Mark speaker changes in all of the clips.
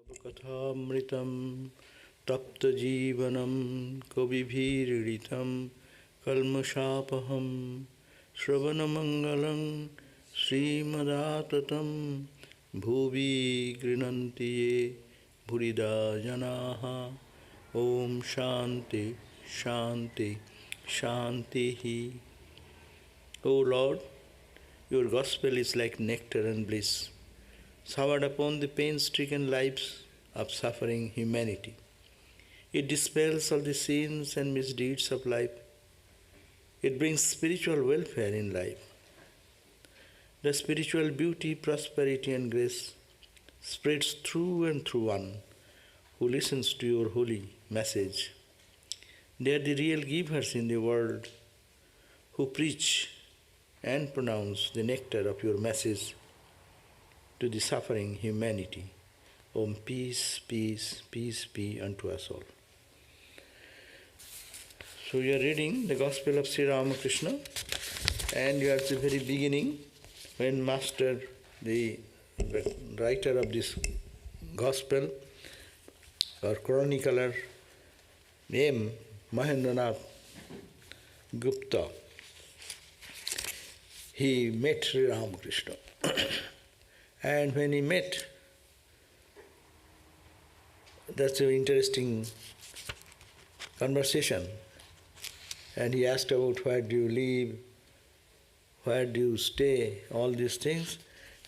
Speaker 1: कथामृतं तप्तजीवनं कविभिरीडितं कल्मषापहं श्रवणमङ्गलं श्रीमदाततं भुवि गृह्णन्ति ये भूरिदा जनाः ॐ शान्ति शान्ति शान्तिः. O Lord, your gospel is like nectar and bliss, showered upon the pain-stricken lives of suffering humanity. It dispels all the sins and misdeeds of life. It brings spiritual welfare in life. The spiritual beauty, prosperity and grace spreads through and through one who listens to your holy message. They are the real givers in the world who preach and pronounce the nectar of your message to the suffering humanity. Om, peace, peace, peace be unto us all. So you are reading the Gospel of Sri Ramakrishna, and you are at the very beginning when Master, the writer of this Gospel or chronicler, named Mahendranath Gupta, he met Sri Ramakrishna. And when he met, that's an interesting conversation. And he asked about where do you live, where do you stay, all these things.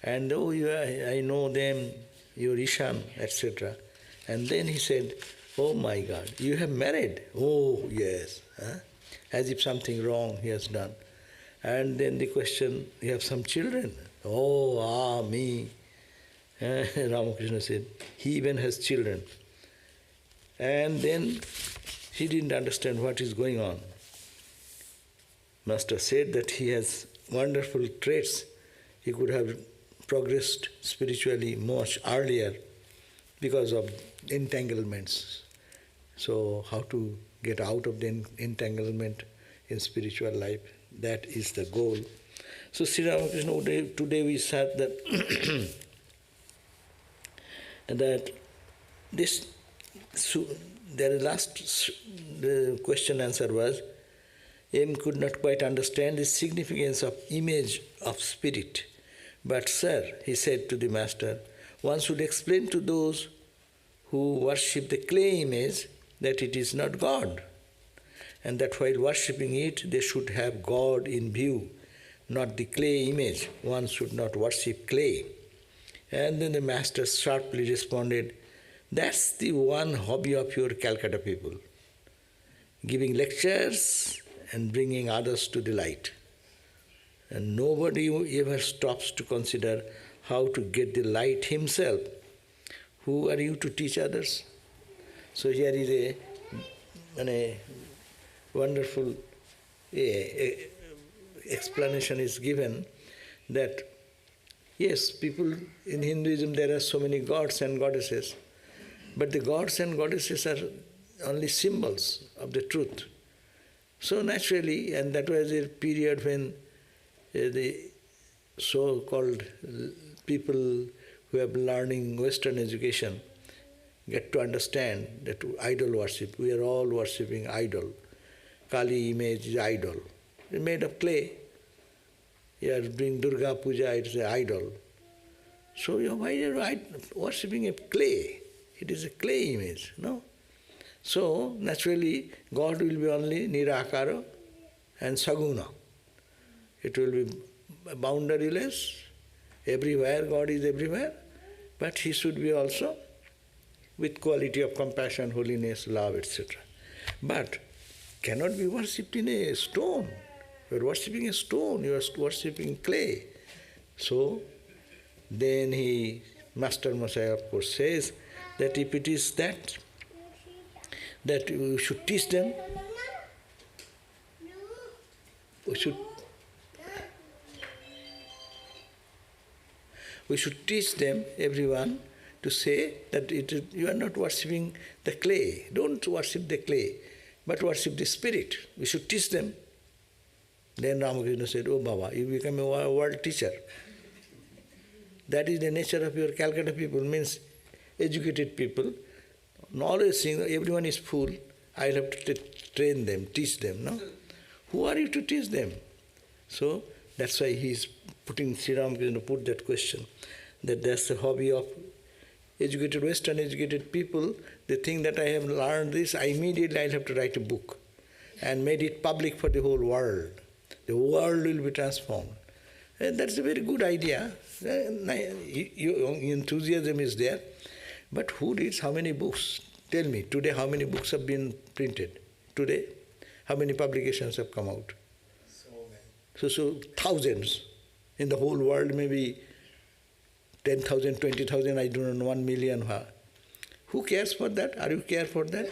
Speaker 1: And oh, I know them, you're Ishan, etc. And then he said, oh my God, you have married? Oh yes. Huh? As if something wrong he has done. And then the question, you have some children? Oh, me. Ramakrishna said, he even has children. And then he didn't understand what is going on. Master said that he has wonderful traits. He could have progressed spiritually much earlier because of entanglements. So how to get out of the entanglement in spiritual life, that is the goal. So Sri Ramakrishna, today we said that that this, so the last the question answer was, M could not quite understand the significance of image of spirit. But sir, he said to the master, one should explain to those who worship the clay image that it is not God, and that while worshipping it, they should have God in view, not the clay image. One should not worship clay. And then the master sharply responded, that's the one hobby of your Calcutta people, giving lectures and bringing others to the light. And nobody ever stops to consider how to get the light himself. Who are you to teach others? So here is a wonderful explanation is given that yes, people in Hinduism there are so many gods and goddesses, but the gods and goddesses are only symbols of the truth. So naturally, and that was a period when the so-called people who have been learning Western education get to understand that idol worship, we are all worshipping idol. Kali image is idol. It's made of clay. You are doing Durga Puja, it's an idol. So why are you worshipping a clay? It is a clay image, no? So naturally, God will be only Nirakara and Saguna. It will be boundaryless. Everywhere, God is everywhere. But He should be also with quality of compassion, holiness, love, etc. But cannot be worshipped in a stone. You are worshipping a stone, you are worshipping clay. So then Master Messiah of course says that if it is that we should teach them, we should teach them, everyone, to say that you are not worshipping the clay. Don't worship the clay, but worship the spirit. We should teach them. Then Ramakrishna said, oh Baba, you become a world teacher. That is the nature of your Calcutta people, means educated people, always saying everyone is fool, I'll have to train them, teach them, no? Who are you to teach them? So that's why he's putting, Sri Ramakrishna put that question, that that's the hobby of educated, Western educated people. They think that I have learned this, immediately I'll have to write a book and made it public for the whole world. The world will be transformed. And that's a very good idea. Your enthusiasm is there. But who reads how many books? Tell me, today how many books have been printed? Today, how many publications have come out?
Speaker 2: So many.
Speaker 1: So thousands. In the whole world, maybe 10,000, 20,000, I don't know, 1 million. Who cares for that? Are you care for that?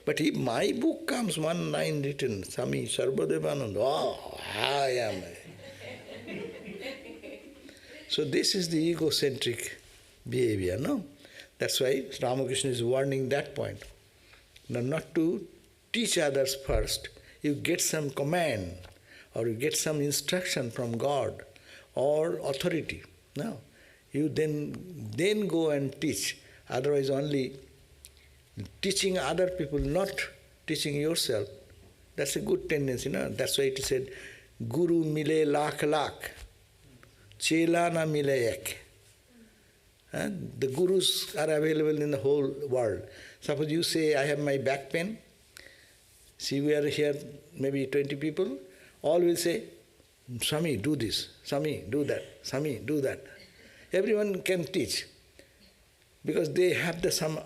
Speaker 1: But if my book comes, one line written, Swami, Sarvadevananda, oh, I am. So this is the egocentric behavior, no? That's why Ramakrishna is warning that point. Now, not to teach others first. You get some command or you get some instruction from God or authority. No. You then go and teach. Otherwise only teaching other people, not teaching yourself. That's a good tendency, no? That's why it said, Guru mile lakh lakh, chela na mile ek. The gurus are available in the whole world. Suppose you say, I have my back pain. See, we are here, maybe 20 people. All will say, Swami, do this. Swami, do that. Swami, do that. Everyone can teach because they have some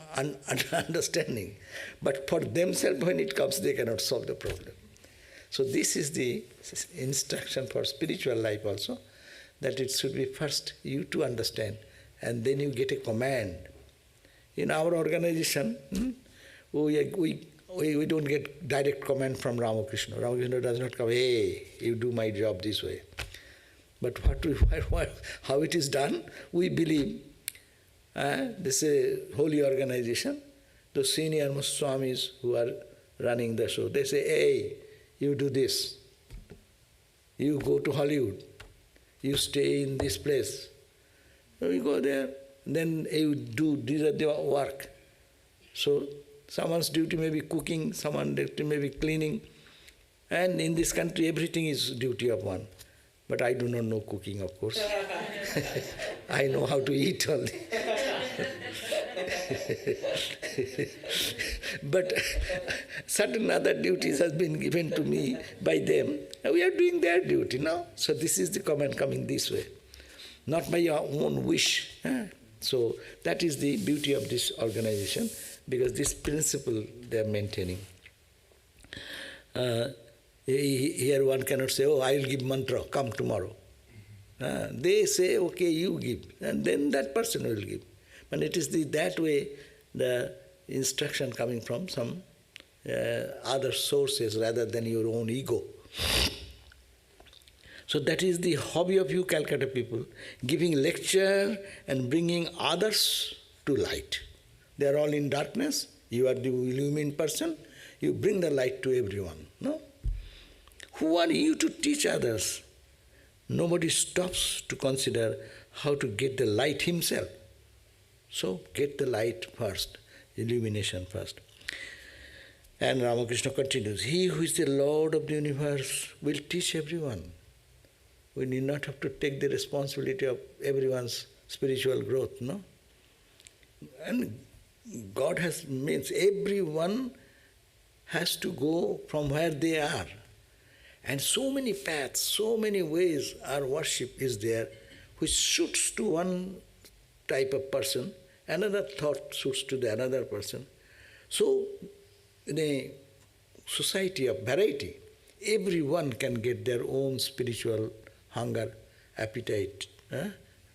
Speaker 1: understanding. But for themselves, when it comes, they cannot solve the problem. So this is the instruction for spiritual life also, that it should be first you to understand, and then you get a command. In our organization, we don't get direct command from Ramakrishna. Ramakrishna does not come, hey, you do my job this way. But how it is done, we believe. This is a holy organization. The senior most Swamis who are running the show, they say, hey, you do this. You go to Hollywood. You stay in this place. So we go there. Then you do, these are the work. So someone's duty may be cooking, someone's duty may be cleaning. And in this country, everything is duty of one. But I do not know cooking, of course. I know how to eat only. But certain other duties has been given to me by them. We are doing their duty now. So this is the comment coming this way. Not by your own wish. So that is the beauty of this organization, because this principle they are maintaining. Here one cannot say, oh, I will give mantra, come tomorrow. They say, okay, you give, and then that person will give. But it is that way the instruction coming from some other sources rather than your own ego. So that is the hobby of you Calcutta people, giving lecture and bringing others to light. They are all in darkness, you are the illumined person, you bring the light to everyone. No? Who are you to teach others? Nobody stops to consider how to get the light himself. So get the light first, illumination first. And Ramakrishna continues, he who is the Lord of the universe will teach everyone. We need not have to take the responsibility of everyone's spiritual growth, no? And God means everyone has to go from where they are. And so many paths, so many ways our worship is there, which suits to one type of person, another thought suits to the another person. So in a society of variety, everyone can get their own spiritual hunger, appetite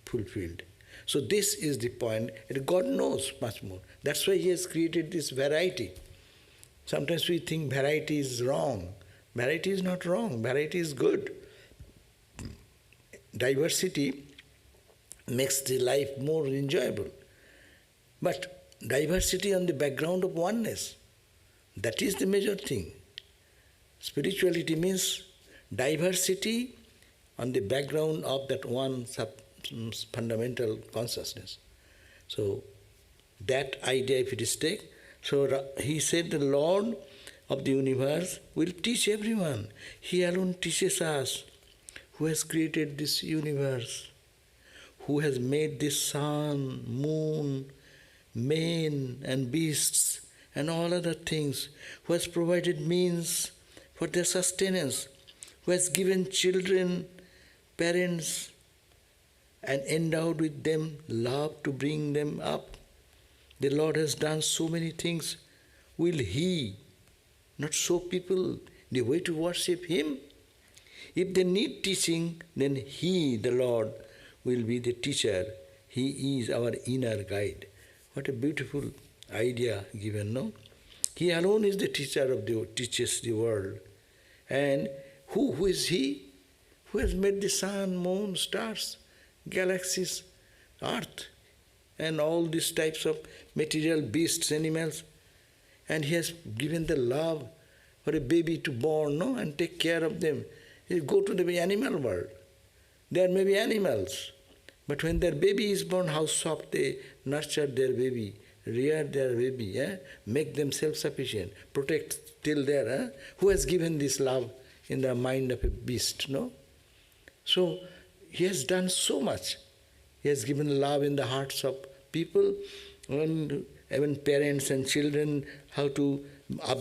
Speaker 1: fulfilled. So this is the point. God knows much more. That's why He has created this variety. Sometimes we think variety is wrong. Variety is not wrong. Variety is good. Diversity makes the life more enjoyable. But diversity on the background of oneness, that is the major thing. Spirituality means diversity on the background of that one fundamental consciousness. So That idea, if it is taken, so he said the Lord of the universe will teach everyone. He alone teaches us, who has created this universe, who has made this sun, moon, men and beasts and all other things, who has provided means for their sustenance, who has given children, parents, and endowed with them love to bring them up. The Lord has done so many things. Will He not show people the way to worship Him? If they need teaching, then He, the Lord, will be the teacher. He is our inner guide. What a beautiful idea given, no? He alone is the teacher teaches the world. And who is He? Who has made the sun, moon, stars, galaxies, earth, and all these types of material beasts, animals. And He has given the love for a baby to born, no, and take care of them. You go to the animal world. There may be animals, but when their baby is born, how soft they nurture their baby, rear their baby, make them self-sufficient, protect till there. Who has given this love in the mind of a beast, no? So He has done so much. He has given love in the hearts of people, and even parents and children, how to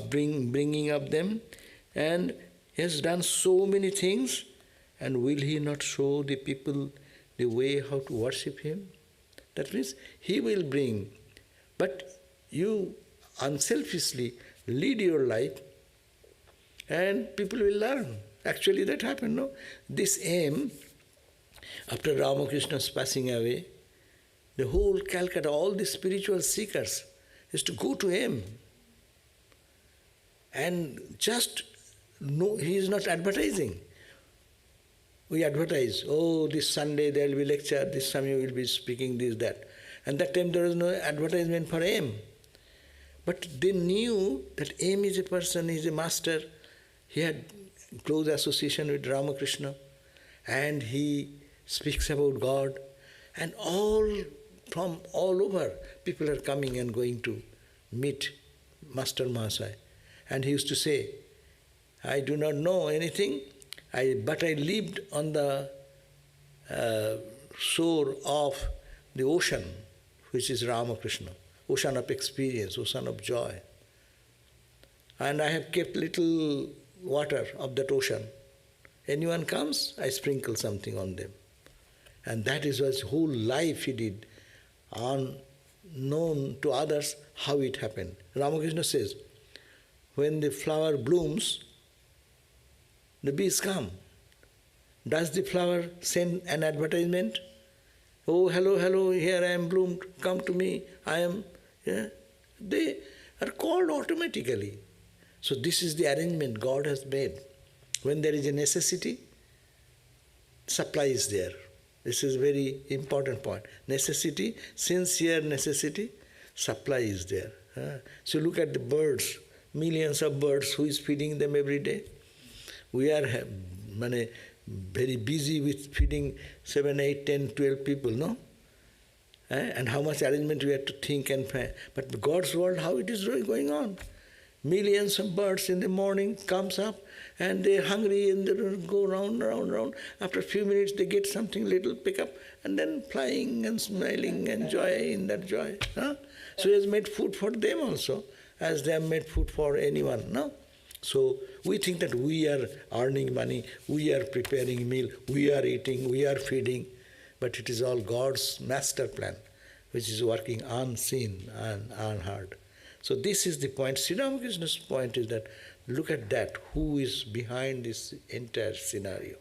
Speaker 1: bringing up them. And He has done so many things. And will He not show the people the way how to worship Him? That means He will bring. But you unselfishly lead your life and people will learn. Actually that happened, no? This aim, after Ramakrishna's passing away, the whole Calcutta, all the spiritual seekers, is to go to Him. And just no, He is not advertising. We advertise, oh, this Sunday there will be lecture, this Swami will be speaking this, that. And that time there was no advertisement for aim. But they knew that aim is a person, he is a master. He had close association with Ramakrishna. And he speaks about God. And from all over, people are coming and going to meet Master Mahasaya. And he used to say, I do not know anything, but I lived on the shore of the ocean, which is Ramakrishna, ocean of experience, ocean of joy. And I have kept little water of that ocean. Anyone comes, I sprinkle something on them. And that is his whole life he did, unknown to others how it happened. Ramakrishna says, when the flower blooms, the bees come. Does the flower send an advertisement? Oh, hello, hello, here I am bloomed, come to me, I am. Yeah? They are called automatically. So this is the arrangement God has made. When there is a necessity, supply is there. This is a very important point. Necessity, sincere necessity, supply is there. So look at the birds, millions of birds, who is feeding them every day? We are very busy with feeding 7, 8, 10, 12 people, no? And how much arrangement we have to think and plan. But God's world, how it is going on? Millions of birds in the morning comes up and they're hungry and they go round. After a few minutes they get something little, pick up, and then flying and smiling and joy in that joy. So He has made food for them also, as they have made food for anyone, no? So we think that we are earning money, we are preparing meal, we are eating, we are feeding, but it is all God's master plan, which is working unseen and unheard. So this is the point. Sri Ramakrishna's point is that, look at that, who is behind this entire scenario?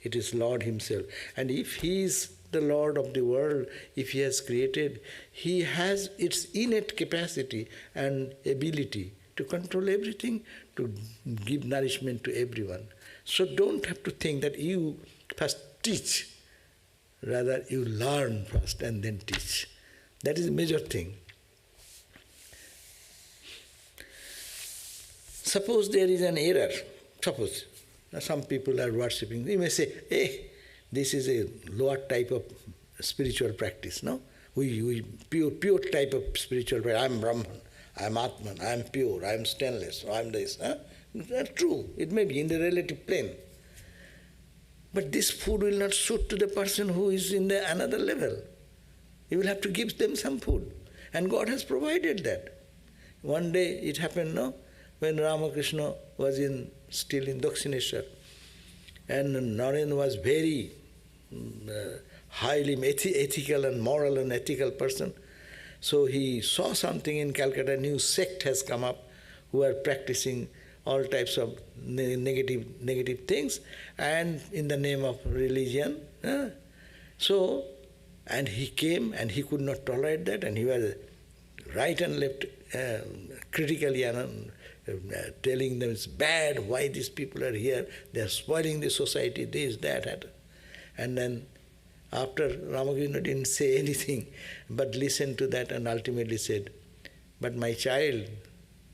Speaker 1: It is Lord Himself. And if He is the Lord of the world, if He has created, He has its innate capacity and ability to control everything, to give nourishment to everyone. So don't have to think that you first teach. Rather, you learn first and then teach. That is a major thing. Suppose there is an error. Suppose some people are worshipping. You may say, this is a lower type of spiritual practice, no? We pure type of spiritual prayer. I am Brahman, I am Atman, I am pure, I am stainless, I am this. That's true. It may be in the relative plane. But this food will not suit to the person who is in the another level. You will have to give them some food. And God has provided that. One day it happened, no? When Ramakrishna was still in Dakshineshwar, and Naren was very highly ethical and moral and ethical person. So he saw something in Calcutta, a new sect has come up who are practicing all types of negative things and in the name of religion. So, and he came and he could not tolerate that, and he was right and left critically telling them it's bad, why these people are here, they are spoiling the society, this, that. And then after Ramakrishna didn't say anything but listened to that and ultimately said, but my child,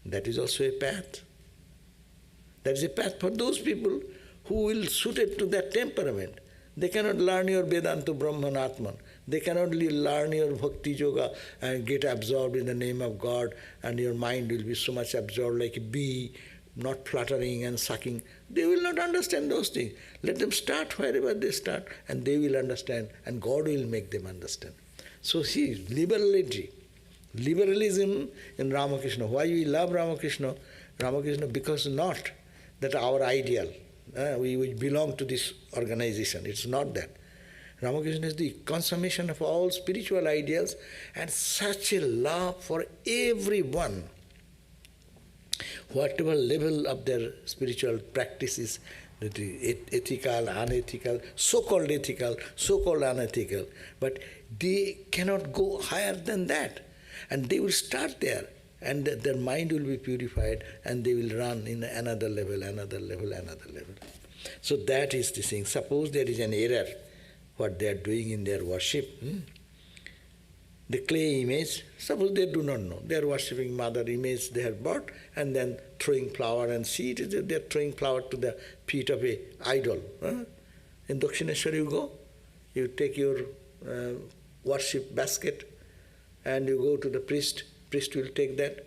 Speaker 1: that is also a path. That is a path for those people who will suit it to that temperament. They cannot learn your Vedanta Brahman Atman. They cannot learn your Bhakti Yoga and get absorbed in the name of God, and your mind will be so much absorbed like a bee, not fluttering and sucking. They will not understand those things. Let them start wherever they start, and they will understand, and God will make them understand. So see, liberalism in Ramakrishna. Why we love Ramakrishna? Ramakrishna, because not that our ideal, we belong to this organization. It's not that. Ramakrishna is the consummation of all spiritual ideals, and such a love for everyone, whatever level of their spiritual practices, ethical, unethical, so-called unethical, but they cannot go higher than that. And they will start there, and their mind will be purified, and they will run in another level. So that is the thing. Suppose there is an error, what they are doing in their worship. The clay image, suppose they do not know. They are worshipping mother image they have bought and then throwing flower, and see it is they are throwing flower to the feet of a idol. In Dakshineshwar you go, you take your worship basket and you go to the priest. Priest will take that,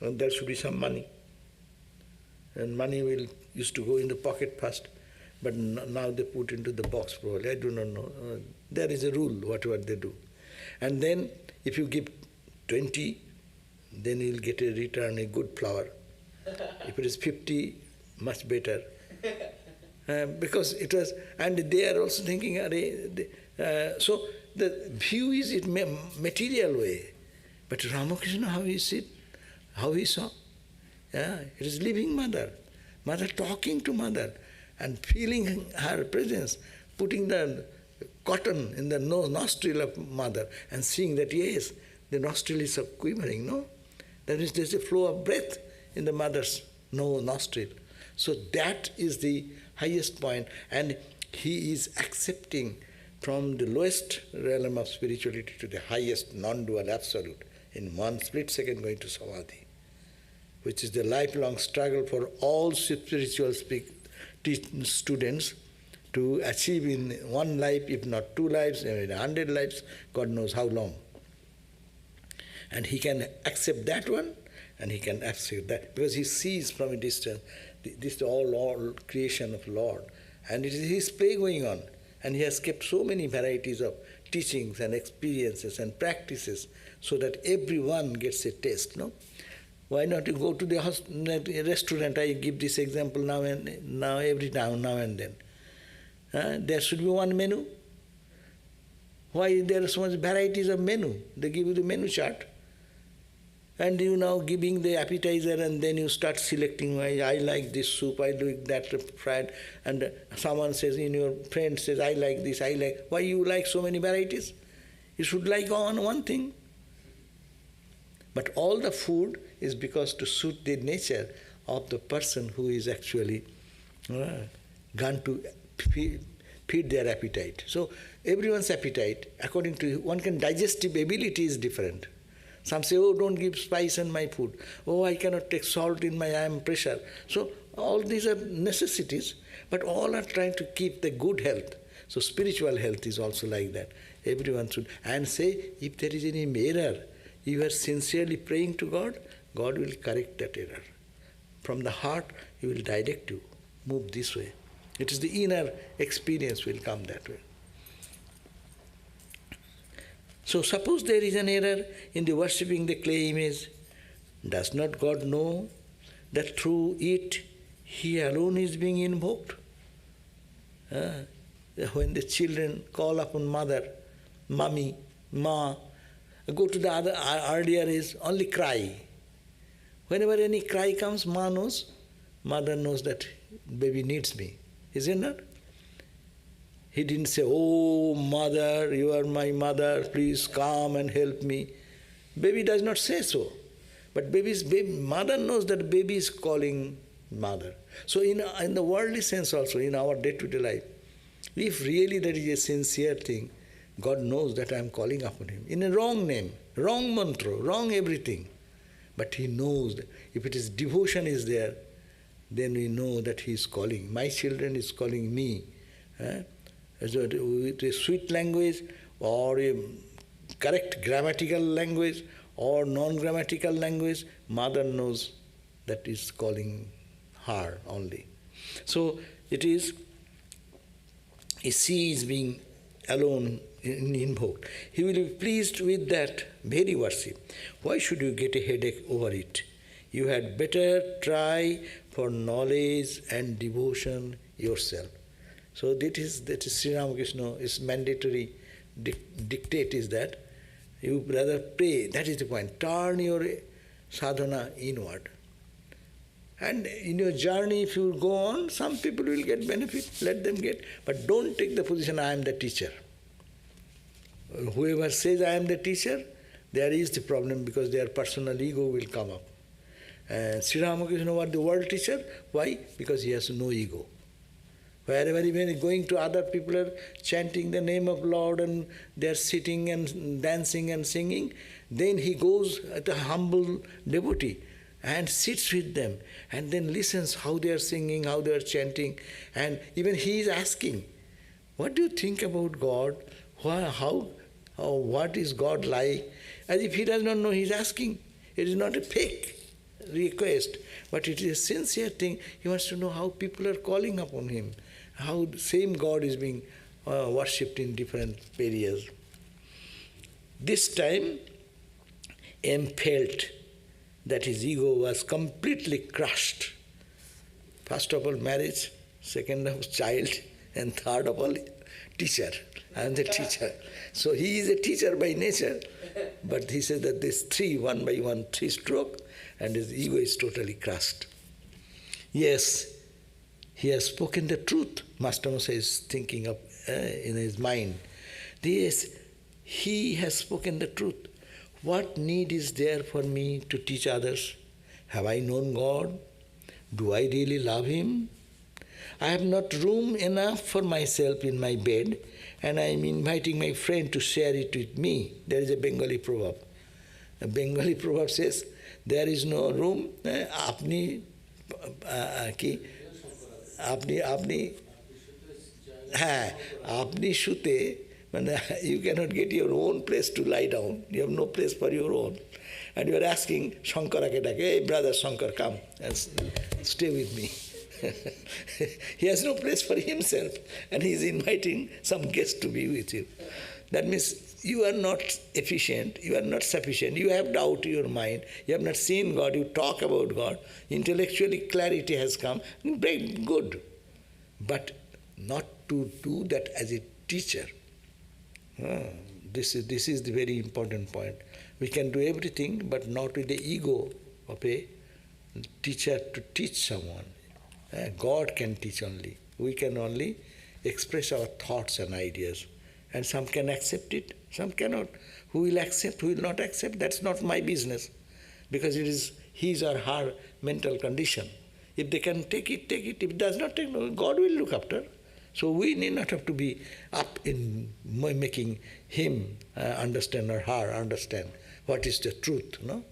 Speaker 1: and there should be some money. And money used to go in the pocket first, but now they put into the box probably. I do not know. There is a rule, whatever they do. And then if you give 20, then you will get a return, a good flower. If it is 50, much better. Because it was, and they are also thinking, so the view is in material way. But Ramakrishna, how he sit, how he saw. It is living mother. Mother talking to mother and feeling her presence, putting the cotton in the nostril of mother and seeing that, yes, the nostril is quivering, no? That means there is a flow of breath in the mother's nostril. So that is the highest point, and he is accepting from the lowest realm of spirituality to the highest non-dual absolute in one split second going to Samadhi, which is the lifelong struggle for all spiritual students to achieve in one life, if not 2 lives, maybe 100 lives, God knows how long. And he can accept that one, and he can accept that, because he sees from a distance, this is all creation of Lord. And it is his play going on. And he has kept so many varieties of teachings and experiences and practices so that everyone gets a taste, no? Why not you go to the restaurant? I give this example now and then. There should be one menu. Why there are so much varieties of menu? They give you the menu chart. And you now giving the appetizer, and then you start selecting, I like this soup, I like that fried, and someone says, your friend says, I like this, I like. Why you like so many varieties? You should like one thing. But all the food is because to suit the nature of the person who is actually gone to feed their appetite. So everyone's appetite, according to one can digestive ability is different. Some say, oh, don't give spice in my food. Oh, I cannot take salt in my, I am pressure. So all these are necessities, but all are trying to keep the good health. So spiritual health is also like that. Everyone should, and say, if there is any error, you are sincerely praying to God, God will correct that error. From the heart, He will direct you, move this way. It is the inner experience will come that way. So suppose there is an error in the worshipping the clay image, does not God know that through it He alone is being invoked? When the children call upon mother, mummy, ma, go to the other earlier is only cry. Whenever any cry comes, ma knows, mother knows that baby needs me. Is it not? He didn't say, oh mother, you are my mother, please come and help me. Baby does not say so. But mother knows that baby is calling mother. So in the worldly sense also, in our day-to-day life, if really there is a sincere thing, God knows that I am calling upon Him. In a wrong name, wrong mantra, wrong everything. But He knows that if it is devotion is there, then we know that He is calling. My children is calling me. With a sweet language or a correct grammatical language or non-grammatical language, mother knows that is calling her only. So it is, she is being alone invoked. He will be pleased with that very worship. Why should you get a headache over it? You had better try for knowledge and devotion yourself. So that is Sri Ramakrishna, is mandatory dictate is that you rather pray, that is the point. Turn your sadhana inward. And in your journey, if you go on, some people will get benefit, let them get. But don't take the position, I am the teacher. Whoever says I am the teacher, there is the problem because their personal ego will come up. And Sri Ramakrishna was the world teacher. Why? Because he has no ego. Wherever even going to other people are chanting the name of Lord and they are sitting and dancing and singing, then he goes at a humble devotee and sits with them and then listens how they are singing, how they are chanting, and even he is asking, what do you think about God? What is God like? As if he does not know, he is asking. It is not a fake request, but it is a sincere thing. He wants to know how people are calling upon him, how the same God is being worshipped in different areas. This time, M felt that his ego was completely crushed. First of all, marriage, second of all, child, and third of all, teacher. I am the teacher. So he is a teacher by nature, but he says that this one by one, three stroke, and his ego is totally crushed. Yes, he has spoken the truth, Master Masa is thinking of in his mind. Yes, he has spoken the truth. What need is there for me to teach others? Have I known God? Do I really love Him? I have not room enough for myself in my bed, and I am inviting my friend to share it with me. There is a Bengali proverb. A Bengali proverb says, there is no room, apni shute, you cannot get your own place to lie down. You have no place for your own. And you are asking Shankara Kedake, hey brother Shankar, come and stay with me. He has no place for himself and he is inviting some guest to be with him. That means you are not efficient, you are not sufficient, you have doubt in your mind, you have not seen God, you talk about God, intellectually clarity has come, good. But not to do that as a teacher. This is the very important point. We can do everything, but not with the ego of a teacher to teach someone. God can teach only. We can only express our thoughts and ideas. And some can accept it, some cannot. Who will accept, who will not accept, that's not my business. Because it is his or her mental condition. If they can take it, take it. If it does not take, God will look after. So we need not have to be up in making him understand or her understand what is the truth. No?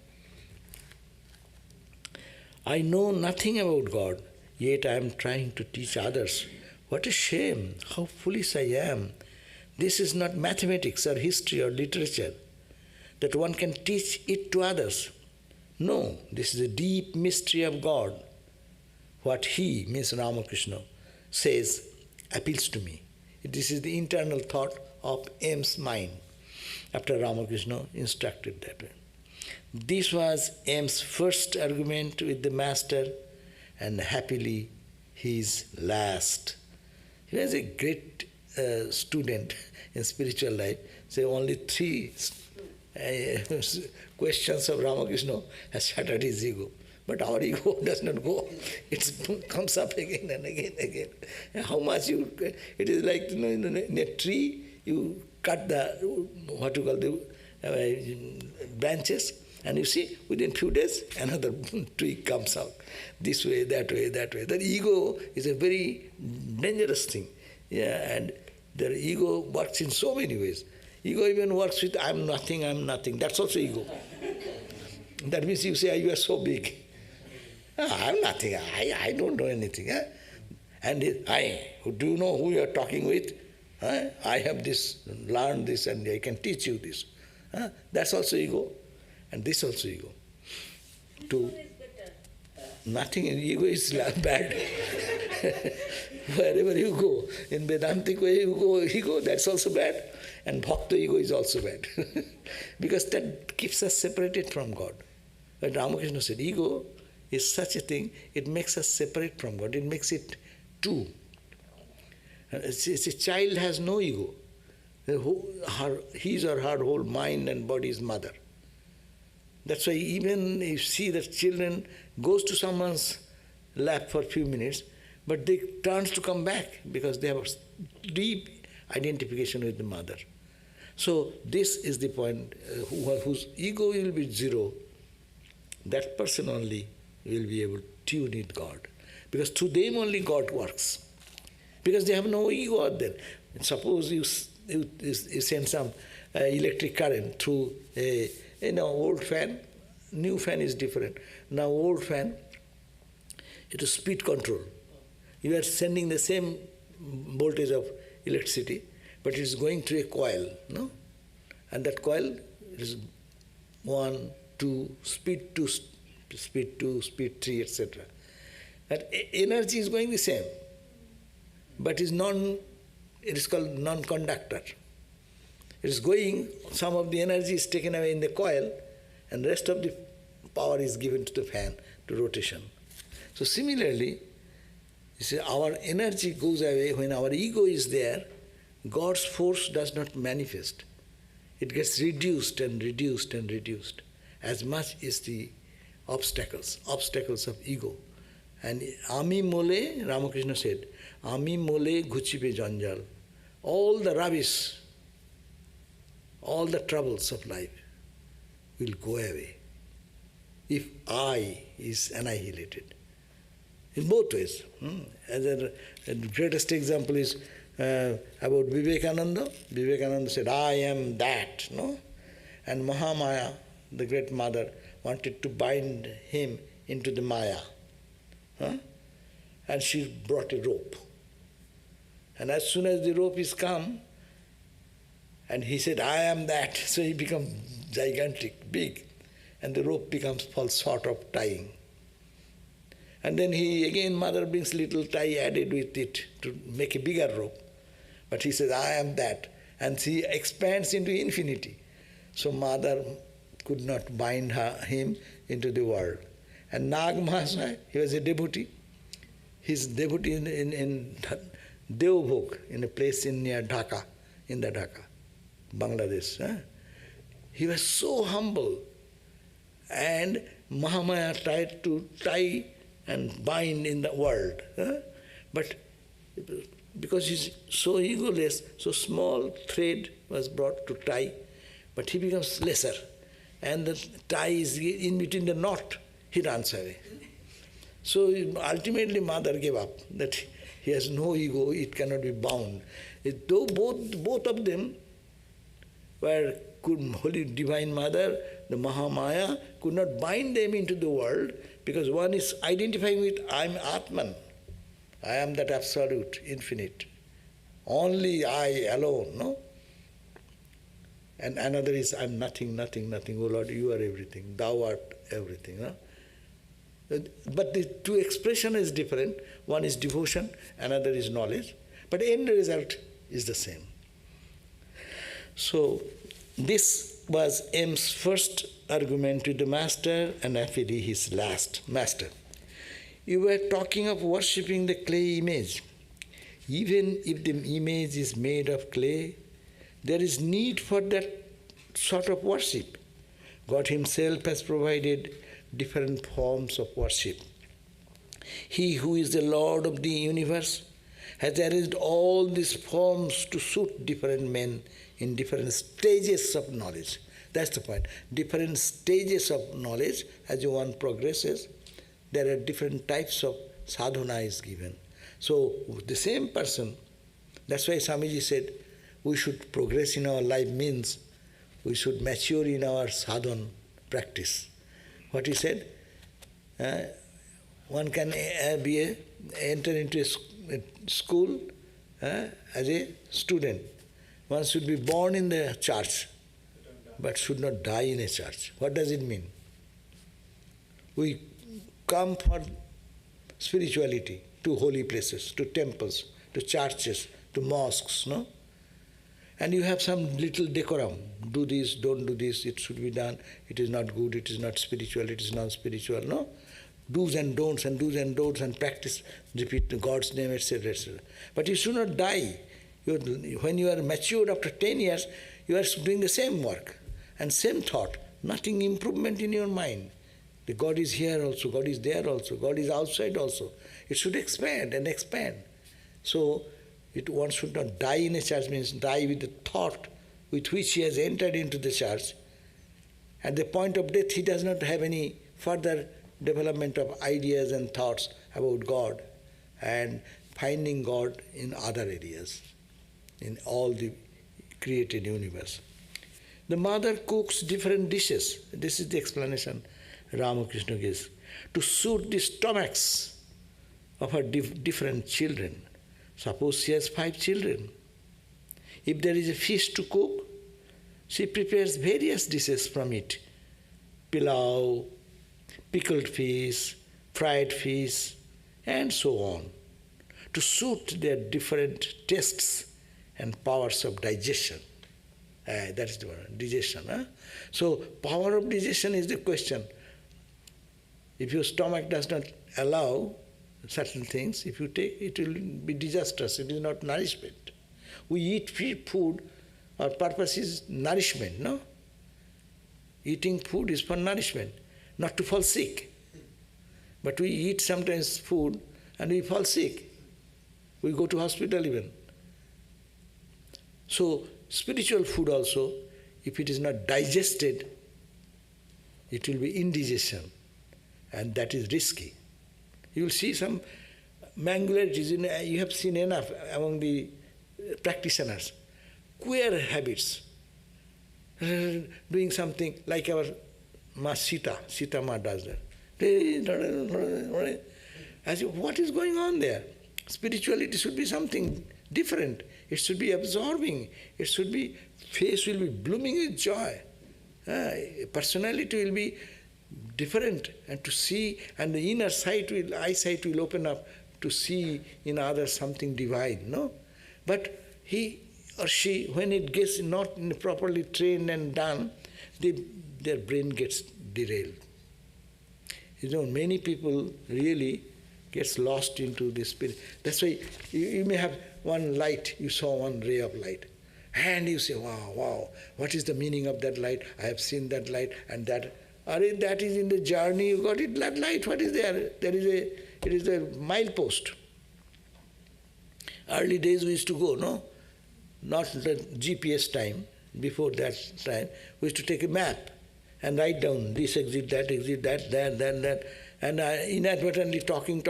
Speaker 1: I know nothing about God, yet I am trying to teach others What a shame, how foolish I am. This is not mathematics or history or literature, that one can teach it to others. No, this is a deep mystery of God. What he, means Ramakrishna, says appeals to me. This is the internal thought of M's mind after Ramakrishna instructed that way. This was M's first argument with the master, and happily his last. He was a great student in spiritual life. So only 3 questions of Ramakrishna has shattered his ego. But our ego does not go. It comes up again and again and again. And how much it is like, in a tree, you cut the, what you call the branches, and you see, within few days, another tree comes out. This way, that way, that way. That ego is a very dangerous thing. Yeah, and the ego works in so many ways. Ego even works with, I'm nothing, I'm nothing. That's also ego. That means you say, you are so big. I'm nothing, I don't know anything. Huh? And do you know who you are talking with? Huh? I have this, learned this, and I can teach you this. Huh? That's also ego. And this also ego. Nothing in ego is bad. Wherever you go, in Vedantic way you go ego, that's also bad. And Bhakta ego is also bad. Because that keeps us separated from God. But Ramakrishna said, ego is such a thing, it makes us separate from God. It makes it two. A child has no ego. His or her whole mind and body is mother. That's why even you see that children goes to someone's lap for a few minutes, but they turns to come back because they have a deep identification with the mother. So this is the point, whose ego will be zero, that person only will be able to tune in God. Because through them only God works. Because they have no ego out there. Suppose you send some electric current through a old fan. New fan is different. Now old fan, it is speed control. You are sending the same voltage of electricity, but it is going through a coil, no? And that coil is 1, 2, speed 2, speed 2, speed 3, etc. That energy is going the same, but it is called non-conductor. It is going, some of the energy is taken away in the coil, and the rest of the power is given to the fan, to rotation. So similarly, you see, our energy goes away when our ego is there. God's force does not manifest. It gets reduced and reduced and reduced. As much is the obstacles of ego. And Ami mole, Ramakrishna said, Ami mole ghuchibe janjal. All the rubbish, all the troubles of life will go away if I is annihilated. In both ways. As the greatest example is about Vivekananda. Vivekananda said, I am that, no? And Mahamaya, the great mother, wanted to bind him into the Maya. And she brought a rope. And as soon as the rope is come, and he said, I am that, so he becomes gigantic, big, and the rope falls short of tying. And then mother brings little tie added with it to make a bigger rope. But he says, I am that. And she expands into infinity. So mother could not bind him into the world. And Nag Mahasaya, he was a devotee. He's devotee in Devbhog, in a place near Dhaka, in the Dhaka, Bangladesh. He was so humble. And Mahamaya tried to tie and bind in the world. But because he's so egoless, so small thread was brought to tie, but he becomes lesser. And the tie is in between the knot, he runs away. So ultimately mother gave up, that he has no ego, it cannot be bound. Though both of them were Holy Divine Mother, the Mahamaya, could not bind them into the world, because one is identifying with, I'm Atman, I am that absolute, infinite. Only I alone, no? And another is, I am nothing, nothing, nothing. Oh Lord, you are everything. Thou art everything. No? But the two expression is different. One is devotion, another is knowledge. But the end result is the same. So this was M's first argument with the master, and actually his last master. You were talking of worshipping the clay image. Even if the image is made of clay, there is need for that sort of worship. God Himself has provided different forms of worship. He who is the Lord of the universe has arranged all these forms to suit different men in different stages of knowledge. That's the point. Different stages of knowledge, as one progresses, there are different types of sadhana is given. So the same person, that's why Swamiji said, we should progress in our life means we should mature in our sadhana practice. What he said, one can enter into a school as a student. One should be born in the church, but should not die in a church. What does it mean? We come for spirituality to holy places, to temples, to churches, to mosques, no? And you have some little decorum. Do this, don't do this, it should be done, it is not good, it is not spiritual, it is non-spiritual, no? Do's and don'ts and practice, repeat God's name, etc., etc. But you should not die. When you are matured after 10 years, you are doing the same work and same thought, nothing improvement in your mind. The God is here also, God is there also, God is outside also. It should expand and expand. So, one should not die in a church, means die with the thought with which he has entered into the church. At the point of death, he does not have any further development of ideas and thoughts about God and finding God in other areas, in all the created universe. The mother cooks different dishes. This is the explanation Ramakrishna gives. To suit the stomachs of her different children. Suppose she has 5 children. If there is a fish to cook, she prepares various dishes from it. Pilau, pickled fish, fried fish, and so on, to suit their different tastes and powers of digestion. That is the word, digestion. Huh? So, power of digestion is the question. If your stomach does not allow certain things, if you take, it will be disastrous. It is not nourishment. We eat food, our purpose is nourishment, no? Eating food is for nourishment, not to fall sick. But we eat sometimes food and we fall sick. We go to hospital even. So, spiritual food also, if it is not digested, it will be indigestion, and that is risky. You will see some mangularities, you have seen enough among the practitioners, queer habits, doing something like our Ma Sita Ma does that. As if, what is going on there? Spirituality should be something different. It should be absorbing. It should be, face will be blooming with joy. Personality will be different, and to see, and the inner eyesight will open up to see in others something divine, no? But he or she, when it gets not properly trained and done, their brain gets derailed. You know, many people really gets lost into the spirit. That's why you may have one light, you saw one ray of light, and you say, wow, what is the meaning of that light? I have seen that light, and that is in the journey, you got it, that light, what is there? It is a milepost. Early days we used to go, no? Not the GPS time, before that time, we used to take a map and write down this exit, that, and inadvertently talking,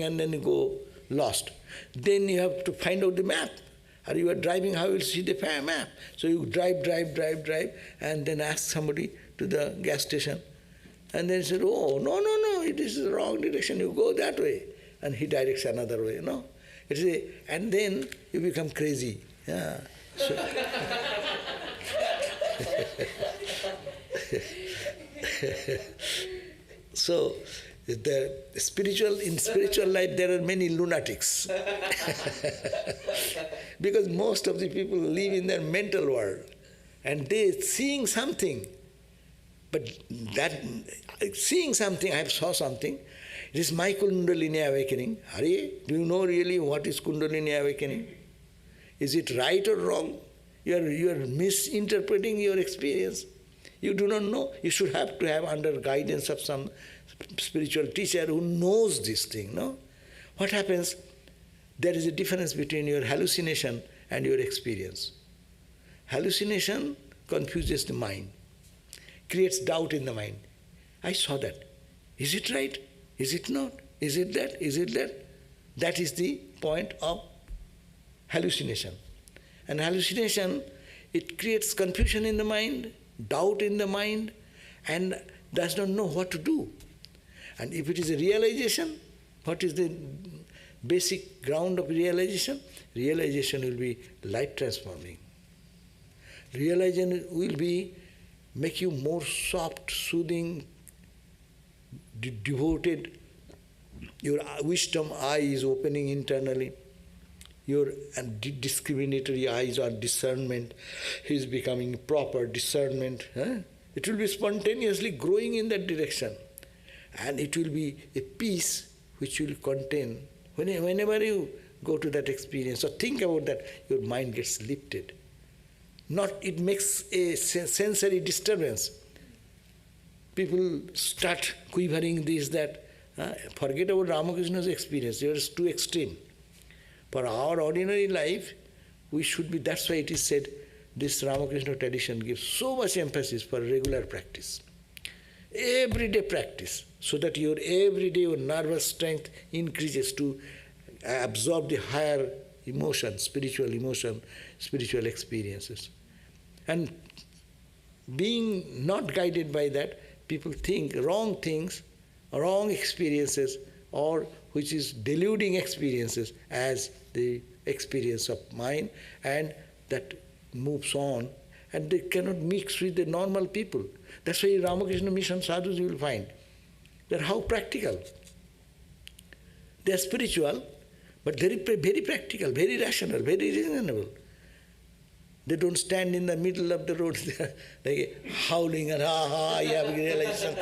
Speaker 1: and then you go lost. Then you have to find out the map. Or you are driving, how you will see the map? So you drive, and then ask somebody to the gas station. And then he said, oh, no, it is the wrong direction, you go that way. and he directs another way, no? And then you become crazy. Yeah. So in spiritual life there are many lunatics. Because most of the people live in their mental world and they seeing something. But that seeing something, I saw something, it is my Kundalini awakening. Hare, do you know really what is Kundalini awakening? Is it right or wrong? You are misinterpreting your experience. You do not know. You should have to have under guidance of some spiritual teacher who knows this thing, no? What happens? There is a difference between your hallucination and your experience. Hallucination confuses the mind, creates doubt in the mind. I saw that. Is it right? Is it not? Is it that? Is it that? That is the point of hallucination. And hallucination, it creates confusion in the mind, doubt in the mind, and does not know what to do. And if it is a realization, what is the basic ground of realization? Realization will be life transforming. Realization will be make you more soft, soothing, devoted. Your wisdom eye is opening internally. Your discriminatory eyes or discernment is becoming proper discernment. It will be spontaneously growing in that direction. And it will be a peace which will contain, whenever you go to that experience or think about that, your mind gets lifted. It makes a sensory disturbance. People start quivering this, that. Forget about Ramakrishna's experience, it was too extreme. For our ordinary life, we should be, that's why it is said, this Ramakrishna tradition gives so much emphasis for regular practice. Everyday practice, so that your everyday your nervous strength increases to absorb the higher emotion, spiritual experiences. And being not guided by that, people think wrong things, wrong experiences, or which is deluding experiences as the experience of mind, and that moves on, and they cannot mix with the normal people. That's why Ramakrishna Mission sadhus you will find, they're how practical. They are spiritual, but very practical, very rational, very reasonable. They don't stand in the middle of the road like howling and I have realization.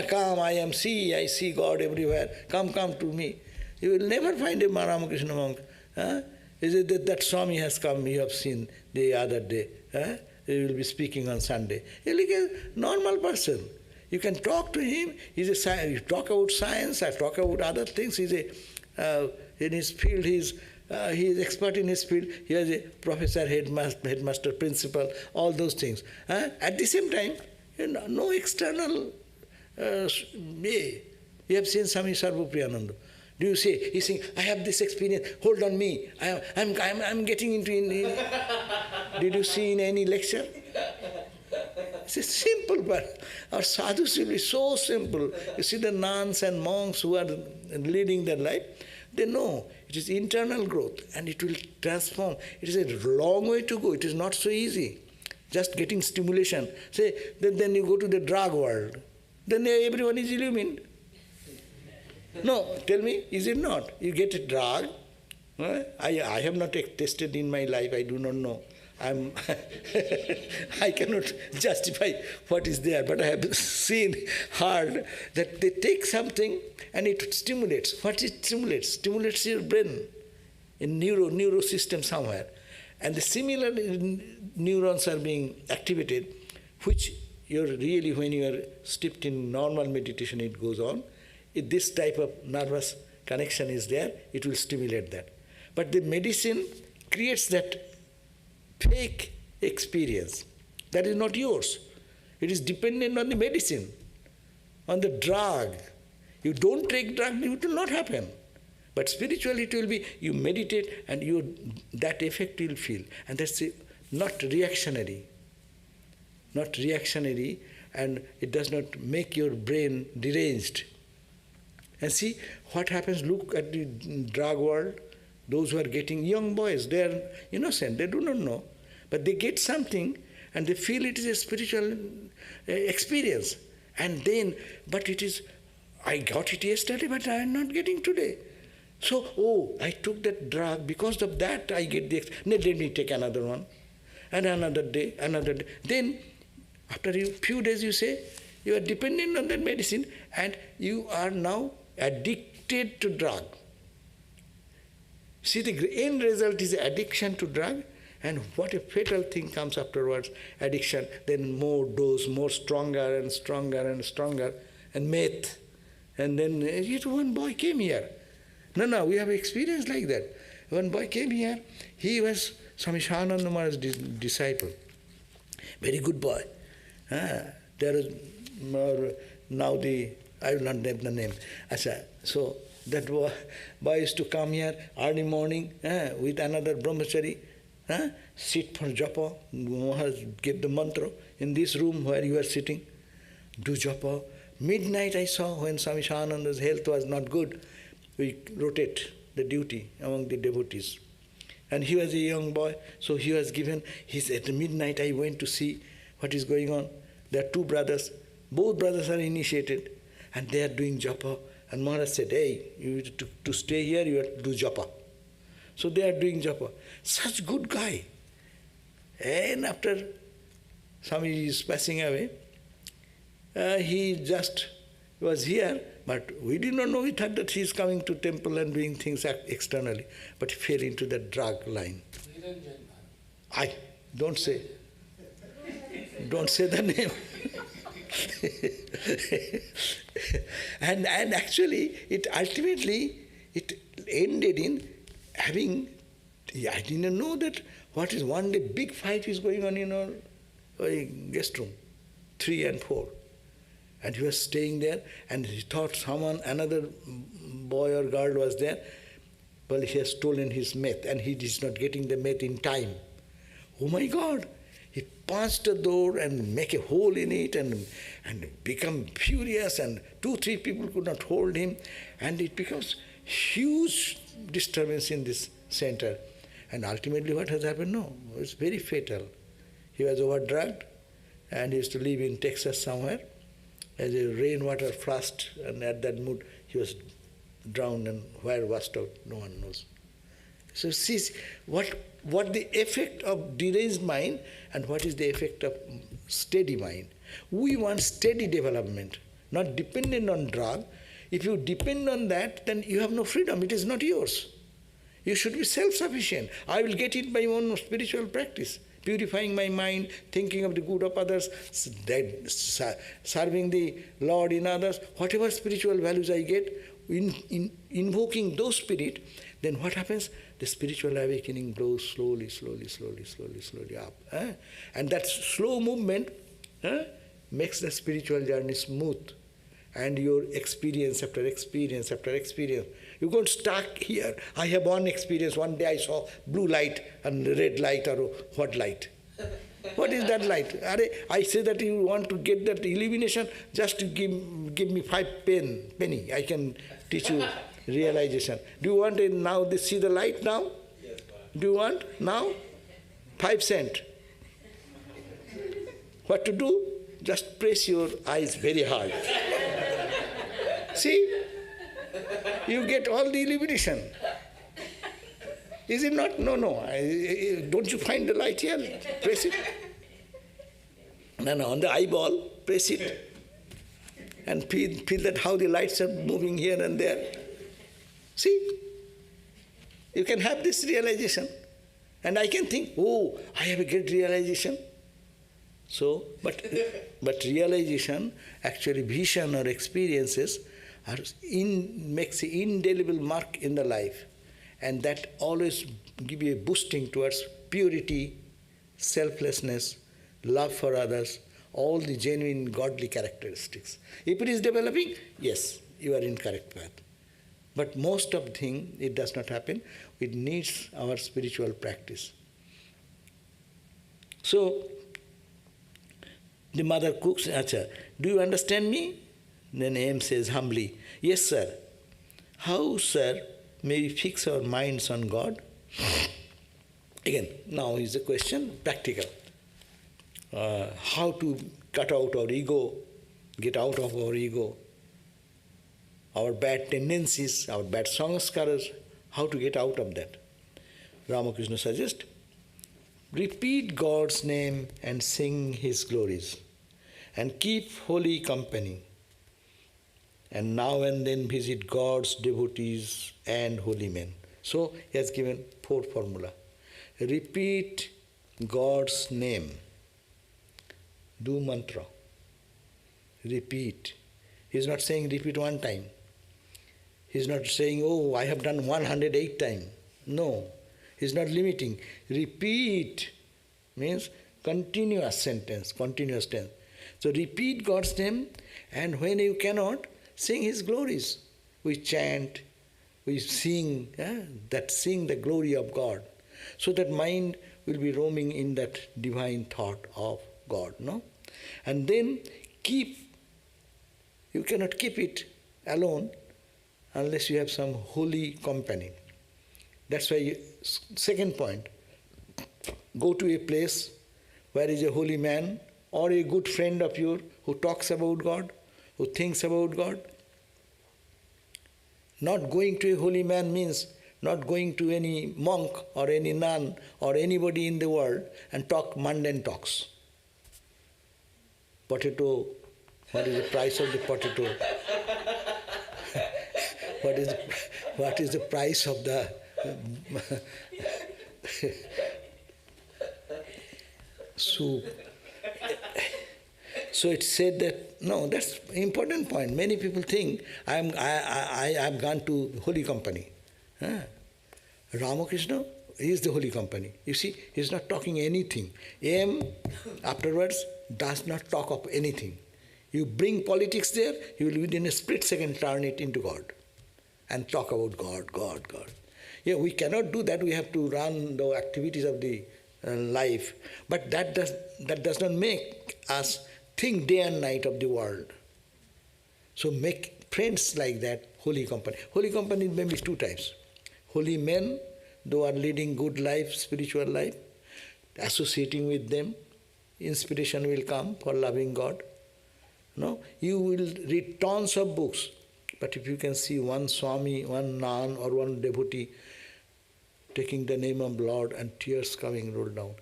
Speaker 1: Come, I see God everywhere. Come to me. You will never find a Ramakrishna monk. Is it that Swami has come, you have seen the other day. He will be speaking on Sunday. He's like a normal person. You can talk to him. You talk about science, I talk about other things. In his field, he is expert in his field. He is a professor, headmaster, principal, all those things. At the same time, no external way. You have seen Swami Sarvadevananda. Do you say, he's saying, I have this experience, hold on me, I'm getting into... Did you see in any lecture? It's a simple part. Our sadhus will be so simple. You see the nuns and monks who are leading their life, they know it is internal growth and it will transform. It is a long way to go. It is not so easy. Just getting stimulation. Say, then you go to the drug world. Then everyone is illumined. No, tell me, is it not? You get a drug. I have not tested in my life. I do not know. I cannot justify what is there, but I have seen, heard that they take something and it stimulates. What it stimulates? Stimulates your brain in neuro system somewhere. And the similar neurons are being activated, which really, when you are steeped in normal meditation, it goes on. If this type of nervous connection is there, it will stimulate that. But the medicine creates that fake experience. That is not yours. It is dependent on the medicine, on the drug. You don't take drug, it will not happen. But spiritually it will be, you meditate and that effect you will feel. And that's not reactionary. Not reactionary, and it does not make your brain deranged. And see what happens, look at the drug world. Those who are getting, young boys, they are innocent, they do not know. But they get something and they feel it is a spiritual experience. And then, but it is, I got it yesterday, but I am not getting today. So, oh, I took that drug, because of that I get the, let me take another one. And another day, another day. Then, after a few days you say, you are dependent on that medicine and you are now addicted to drug. See, the end result is addiction to drug, and what a fatal thing comes afterwards, addiction, then more dose, more stronger and stronger and stronger, and meth. And then one boy came here. No, we have experience like that. One boy came here, he was Swami Shivananda Maharaj's disciple. Very good boy. There is more, now I will not name the name. So that boy used to come here early morning with another brahmachari, sit for japa, Maharaj gave the mantra in this room where you are sitting, do japa. Midnight I saw, when Swami Shivananda's health was not good, we rotate the duty among the devotees. And he was a young boy, so he was given, at midnight I went to see what is going on. There are two brothers, both brothers are initiated, and they are doing japa. And Maharaj said, hey, you to stay here, you have to do japa. So they are doing japa. Such good guy. And after Swami is passing away, he just was here, but we did not know. We thought that he is coming to temple and doing things externally, but he fell into the drug line. Don't say the name. and actually, it ultimately ended in having. I didn't know that what is one day big fight is going on in our guest room, 3 and 4. And he was staying there, and he thought another boy or girl was there. Well, he has stolen his meth, and he is not getting the meth in time. Oh my God! He punched the door and make a hole in it and become furious, and 2-3 people could not hold him, and it becomes huge disturbance in this center. And ultimately what has happened? No, it's very fatal. He was overdrugged, and he used to live in Texas somewhere. As a rainwater flashed, and at that mood he was drowned, and where washed out, no one knows. So see what the effect of deranged mind and what is the effect of steady mind. We want steady development, not dependent on drug. If you depend on that, then you have no freedom. It is not yours. You should be self-sufficient. I will get it by my own spiritual practice, purifying my mind, thinking of the good of others, serving the Lord in others, whatever spiritual values I get, invoking those spirit, then what happens? The spiritual awakening grows slowly up. And that slow movement makes the spiritual journey smooth. And your experience after experience after experience. You get stuck here. I have one experience. One day I saw blue light and red light, or what light? What is that light? I say that you want to get that illumination, just to give me 5 penny. I can teach you realization. Do you want now to see the light now?
Speaker 2: Yes,
Speaker 1: do you want now? 5 cents. What to do? Just press your eyes very hard. See? You get all the illumination. Is it not? No. Don't you find the light here? Press it. No, on the eyeball, press it. And feel that how the lights are moving here and there. See? You can have this realization. And I can think, oh, I have a great realization. So, but realization, actually vision or experiences, makes an indelible mark in the life, and that always give you a boosting towards purity, selflessness, love for others, all the genuine godly characteristics. If it is developing, yes, you are in correct path. But most of the thing, it does not happen. It needs our spiritual practice. So, the mother cooks, Acha, do you understand me? Then M says humbly, yes sir, How, sir, may we fix our minds on God? Again, now is the question, practical. How to cut out our ego, get out of our ego, our bad tendencies, our bad sanskaras, how to get out of that. Ramakrishna suggests, repeat God's name and sing His glories, and keep holy company, and now and then visit God's devotees and holy men. So he has given 4 formula. Repeat God's name. Do mantra. Repeat. He is not saying repeat one time. He is not saying, oh, I have done 108 times. No. He is not limiting. Repeat means continuous sentence, continuous tense. So repeat God's name, and when you cannot, sing His glories. We chant, we sing, sing the glory of God. So that mind will be roaming in that divine thought of God, no? And then you cannot keep it alone unless you have some holy company. That's why, second point, go to a place where is a holy man or a good friend of yours who talks about God, who thinks about God. Not going to a holy man means not going to any monk or any nun or anybody in the world and talk mundane talks. Potato, what is the price of the potato? What is the price of the soup? So it said that, no, that's an important point. Many people think I've gone to holy company. Ramakrishna is the holy company. You see, he's not talking anything. Afterwards does not talk of anything. You bring politics there, he will within a split second turn it into God and talk about God, God, God. Yeah, we cannot do that. We have to run the activities of the life. But that does not make us think day and night of the world. So make friends like that, holy company. Holy company may be 2 types. Holy men, those are leading good life, spiritual life, associating with them, inspiration will come for loving God. No, you will read tons of books, but if you can see one Swami, one nun or one devotee taking the name of Lord and tears coming roll down,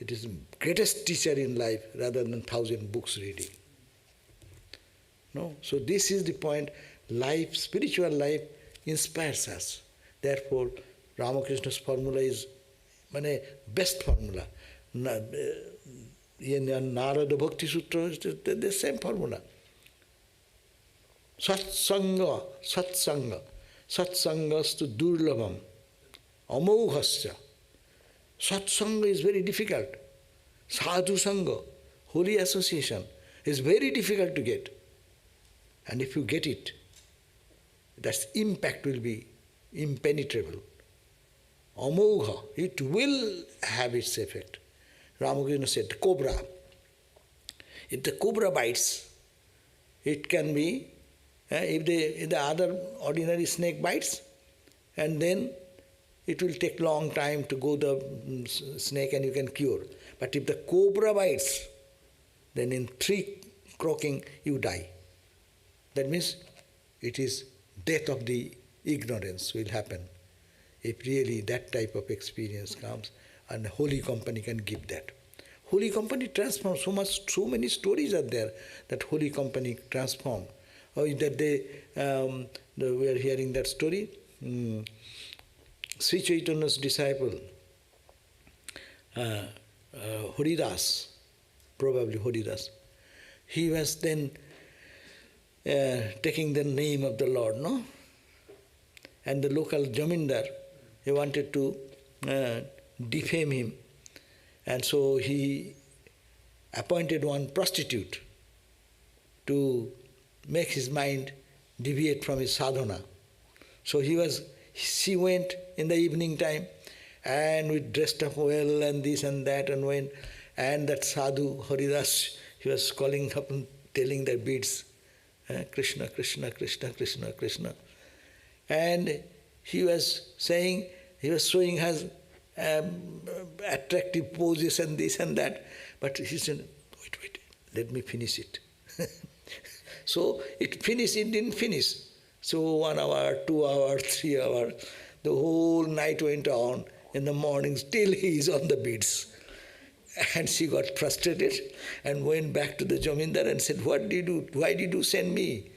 Speaker 1: it is the greatest teacher in life rather than 1,000 books reading. No, so this is the point. Life, spiritual life inspires us. Therefore, Ramakrishna's formula is best formula. Narada Bhakti Sutra is the same formula. Satsanga, satsangastu durlabham, amoghasya. Satsanga is very difficult. Sadhu Sangha, holy association, is very difficult to get. And if you get it, that impact will be impenetrable. Amogha, it will have its effect. Ramakrishna said, cobra. If the cobra bites, it can be, if the other ordinary snake bites, and then it will take long time to go the snake and you can cure. But if the cobra bites, then in 3 croaking you die. That means it is death of the ignorance will happen. If really that type of experience comes, and holy company can give that. Holy company transforms so many stories are there that holy company transform. Or that we are hearing that story. Sri Chaitanya's disciple, Haridas, probably Haridas, he was then taking the name of the Lord, no? And the local jamindar, he wanted to defame him. And so he appointed one prostitute to make his mind deviate from his sadhana. So she went in the evening time and we dressed up well and this and that and went, and that sadhu Haridas, he was calling up and telling the beads, Krishna, Krishna, Krishna, Krishna, Krishna. And he was saying, he was showing his attractive poses and this and that. But he said, wait, let me finish it. So it didn't finish. So 1 hour, 2 hours, 3 hours, the whole night went on. In the morning, still he is on the beats. And she got frustrated and went back to the Jamindar and said, what did you do? Why did you send me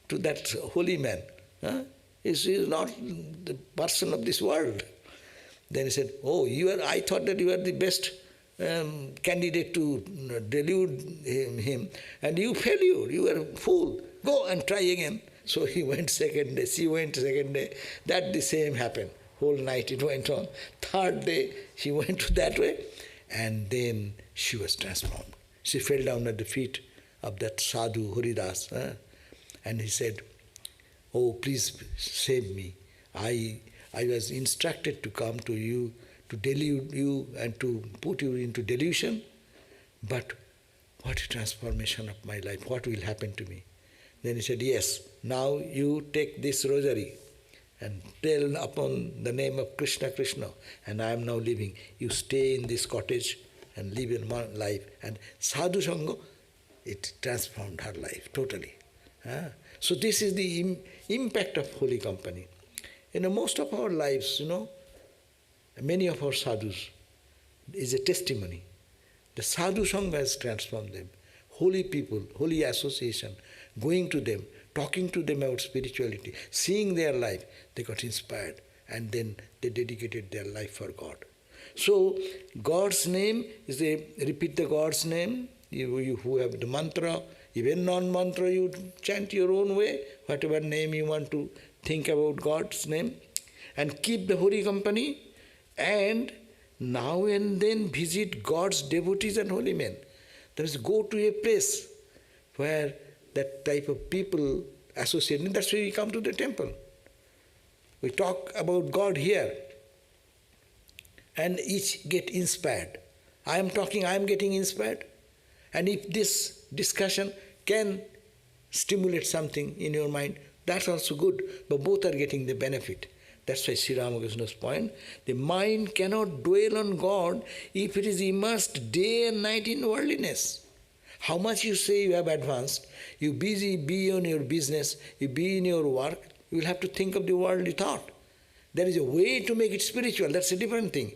Speaker 1: to that holy man? Huh? He is not the person of this world. Then he said, I thought that you are the best candidate to delude him, and you failure, you are a fool. Go and try again. So he went second day, she went second day. That the same happened. Whole night it went on. Third day she went to that way, and then she was transformed. She fell down at the feet of that sadhu Haridas, and he said, oh, please save me. I was instructed to come to you, to delude you and to put you into delusion, but what a transformation of my life, what will happen to me? Then he said, yes, now you take this rosary and tell upon the name of Krishna, Krishna, and I am now living. You stay in this cottage and live in one life. And sadhu sangha, it transformed her life totally. So this is the impact of holy company. Most of our lives, many of our sadhus is a testimony. The sadhu sangha has transformed them. Holy people, holy association, going to them, talking to them about spirituality, seeing their life, they got inspired, and then they dedicated their life for God. So God's name is repeat the God's name. You who have the mantra, even non-mantra, you chant your own way, whatever name you want to think about God's name, and keep the holy company, and now and then visit God's devotees and holy men. That is, go to a place where that type of people associate. That's why we come to the temple. We talk about God here, and each get inspired. I am talking, I am getting inspired. And if this discussion can stimulate something in your mind, that's also good, but both are getting the benefit. That's why Sri Ramakrishna's point, the mind cannot dwell on God if it is immersed day and night in worldliness. How much you say you have advanced, you be on your business, you be in your work, you will have to think of the worldly thought. There is a way to make it spiritual, that's a different thing.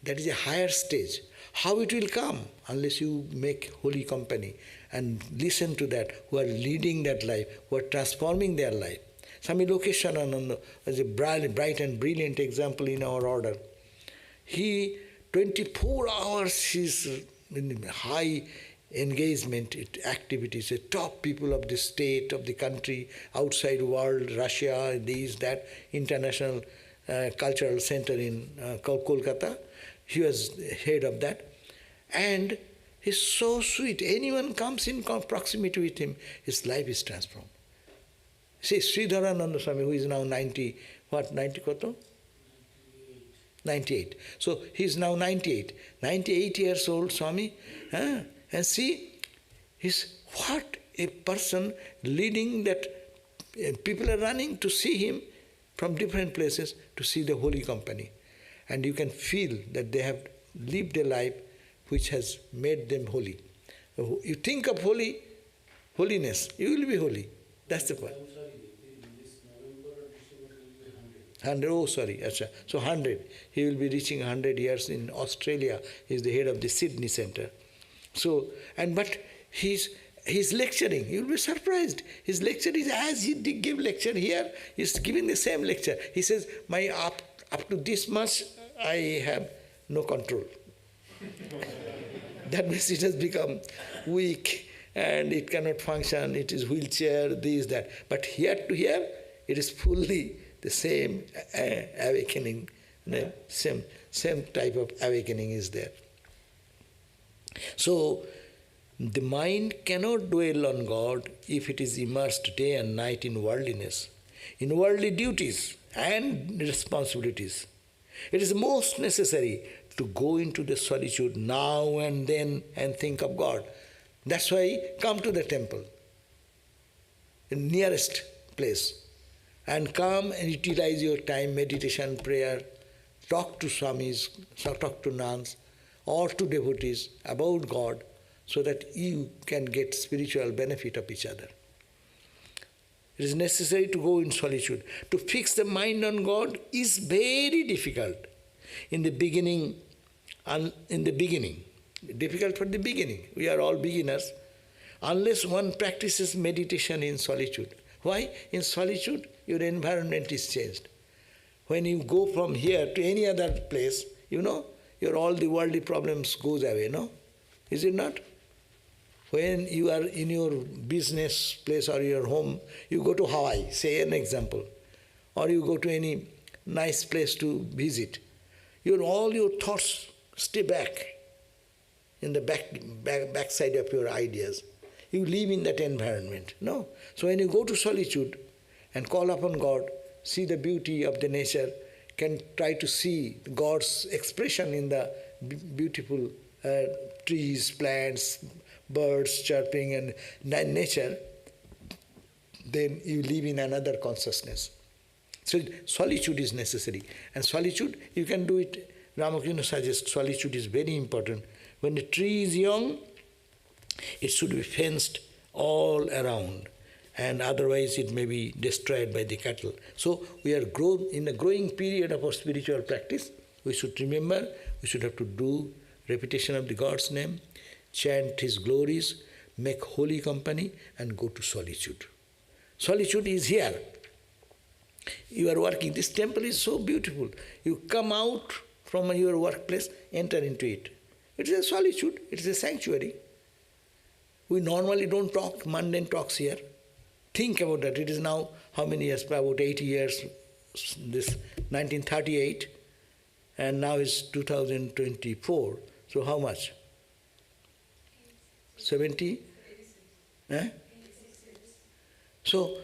Speaker 1: That is a higher stage. How it will come? Unless you make holy company and listen to that, who are leading that life, who are transforming their life. Swami Lokesharananda was a bright and brilliant example in our order. He, 24 hours, is in high engagement activities, the top people of the state, of the country, outside world, Russia, this, that, international cultural center in Kolkata. He was head of that. And he's so sweet. Anyone comes in proximity with him, his life is transformed. See, Sridharananda Swami, who is now 90 koto? 98. So he's now 98. 98 years old Swami. And see, what a person leading that people are running to see him from different places to see the holy company. And you can feel that they have lived a life which has made them holy. You think of holiness, you will be holy. That's the point. 100, oh sorry, achha. So 100. He will be reaching 100 years in Australia. He is the head of the Sydney Centre. So, but he's lecturing. You will be surprised. His lecture is as he did give lecture here, he's giving the same lecture. He says, up to this much, I have no control. That means it has become weak and it cannot function. It is wheelchair, this, that. But here to here, it is fully the same awakening, same type of awakening is there. So, the mind cannot dwell on God if it is immersed day and night in worldliness, in worldly duties and responsibilities. It is most necessary to go into the solitude now and then and think of God. That's why come to the temple, the nearest place. and come and utilize your time, meditation, prayer, talk to Swamis, talk to nuns, or to devotees about God, so that you can get spiritual benefit of each other. It is necessary to go in solitude. To fix the mind on God is very difficult. In the beginning, difficult for the beginning. We are all beginners. Unless one practices meditation in solitude. Why? In solitude, your environment is changed. When you go from here to any other place, your all the worldly problems goes away, no? Is it not? When you are in your business place or your home, you go to Hawaii, say an example, or you go to any nice place to visit, all your thoughts stay back in the backside of your ideas. You live in that environment, no? So when you go to solitude and call upon God, see the beauty of the nature, can try to see God's expression in the beautiful trees, plants, birds chirping and nature, then you live in another consciousness. So solitude is necessary. And solitude, you can do it. Ramakrishna suggests solitude is very important. When the tree is young, it should be fenced all around, and otherwise it may be destroyed by the cattle. So we are in a growing period of our spiritual practice. We should remember, we should have to do repetition of the God's name, chant His glories, make holy company, and go to solitude. Solitude is here. You are working. This temple is so beautiful. You come out from your workplace, enter into it. It is a solitude. It is a sanctuary. We normally don't talk mundane talks here. Think about that. It is now how many years? About 80 years. This 1938, and now is 2024. So how much? 70? Eh? So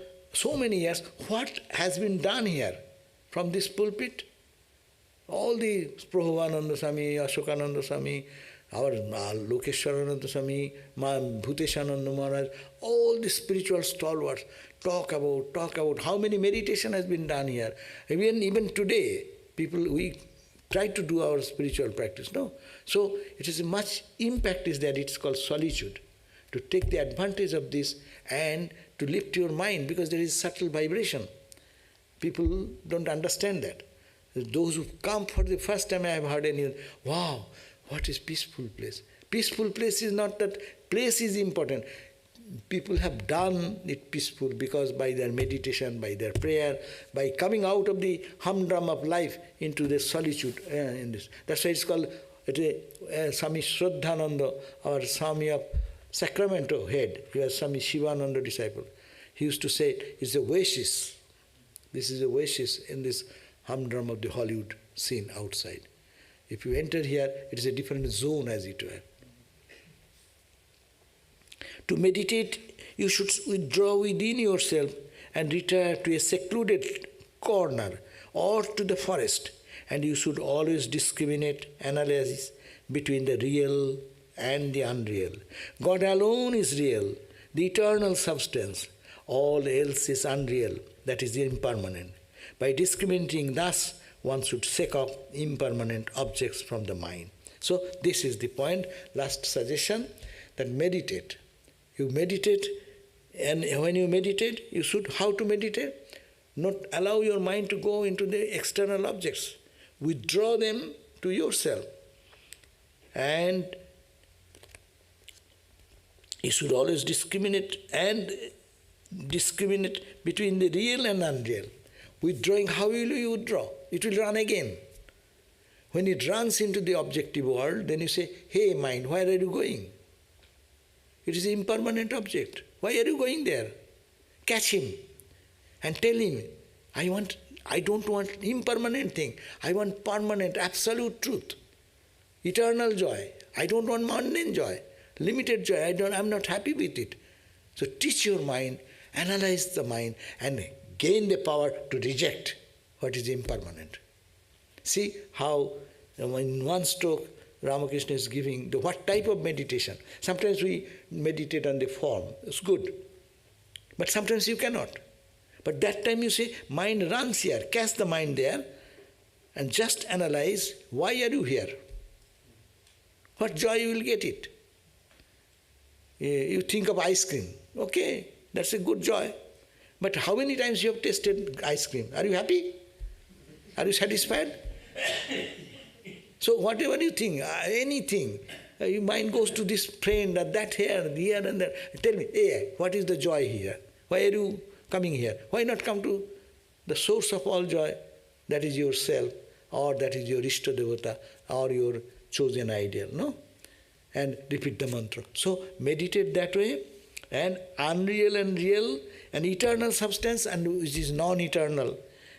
Speaker 1: many years. What has been done here from this pulpit? All the Prabhupada Swami, Ashokananda Swami, our Lokeshwarananda Swami, Bhuteshananda Maharaj, all the spiritual stalwarts talk about how many meditation has been done here. Even today, we try to do our spiritual practice, no? So it is much impact is that it's called solitude. To take the advantage of this and to lift your mind, because there is subtle vibration. People don't understand that. Those who come for the first time, I have heard anyone, wow, what is peaceful place? Peaceful place is not that place is important. People have done it peaceful because by their meditation, by their prayer, by coming out of the humdrum of life into the solitude. In this. That's why it's called Swami Shraddhananda, our Swami of Sacramento head. He was Swami Shivananda disciple. He used to say, it's a oasis. This is a oasis in this humdrum of the Hollywood scene outside. If you enter here, it is a different zone, as it were. To meditate, you should withdraw within yourself and retire to a secluded corner or to the forest, and you should always discriminate, analyze between the real and the unreal. God alone is real, the eternal substance. All else is unreal, that is impermanent. By discriminating thus, one should shake off impermanent objects from the mind. So this is the point. Last suggestion, that meditate. You meditate, and when you meditate, you should, how to meditate? Not allow your mind to go into the external objects. Withdraw them to yourself. And you should always discriminate between the real and unreal. Withdrawing, how will you withdraw? It will run again. When it runs into the objective world, then you say, hey mind, where are you going? It is an impermanent object. Why are you going there? Catch him and tell him, I don't want impermanent thing. I want permanent, absolute truth. Eternal joy. I don't want mundane joy. Limited joy. I'm not happy with it. So teach your mind, analyze the mind, and gain the power to reject what is impermanent. See how in one stroke Ramakrishna is giving what type of meditation. Sometimes we meditate on the form, it's good. But sometimes you cannot. But that time you say, mind runs here, catch the mind there, and just analyze, why are you here? What joy you will get it? You think of ice cream. Okay, that's a good joy. But how many times you have tasted ice cream? Are you happy? Are you satisfied? So whatever you think, anything, your mind goes to this friend, or that here and there. Tell me, hey, what is the joy here? Why are you coming here? Why not come to the source of all joy? That is yourself, or that is your Ishta Devata, or your chosen ideal, no? And repeat the mantra. So meditate that way, and unreal and real, and eternal substance, and which is non-eternal,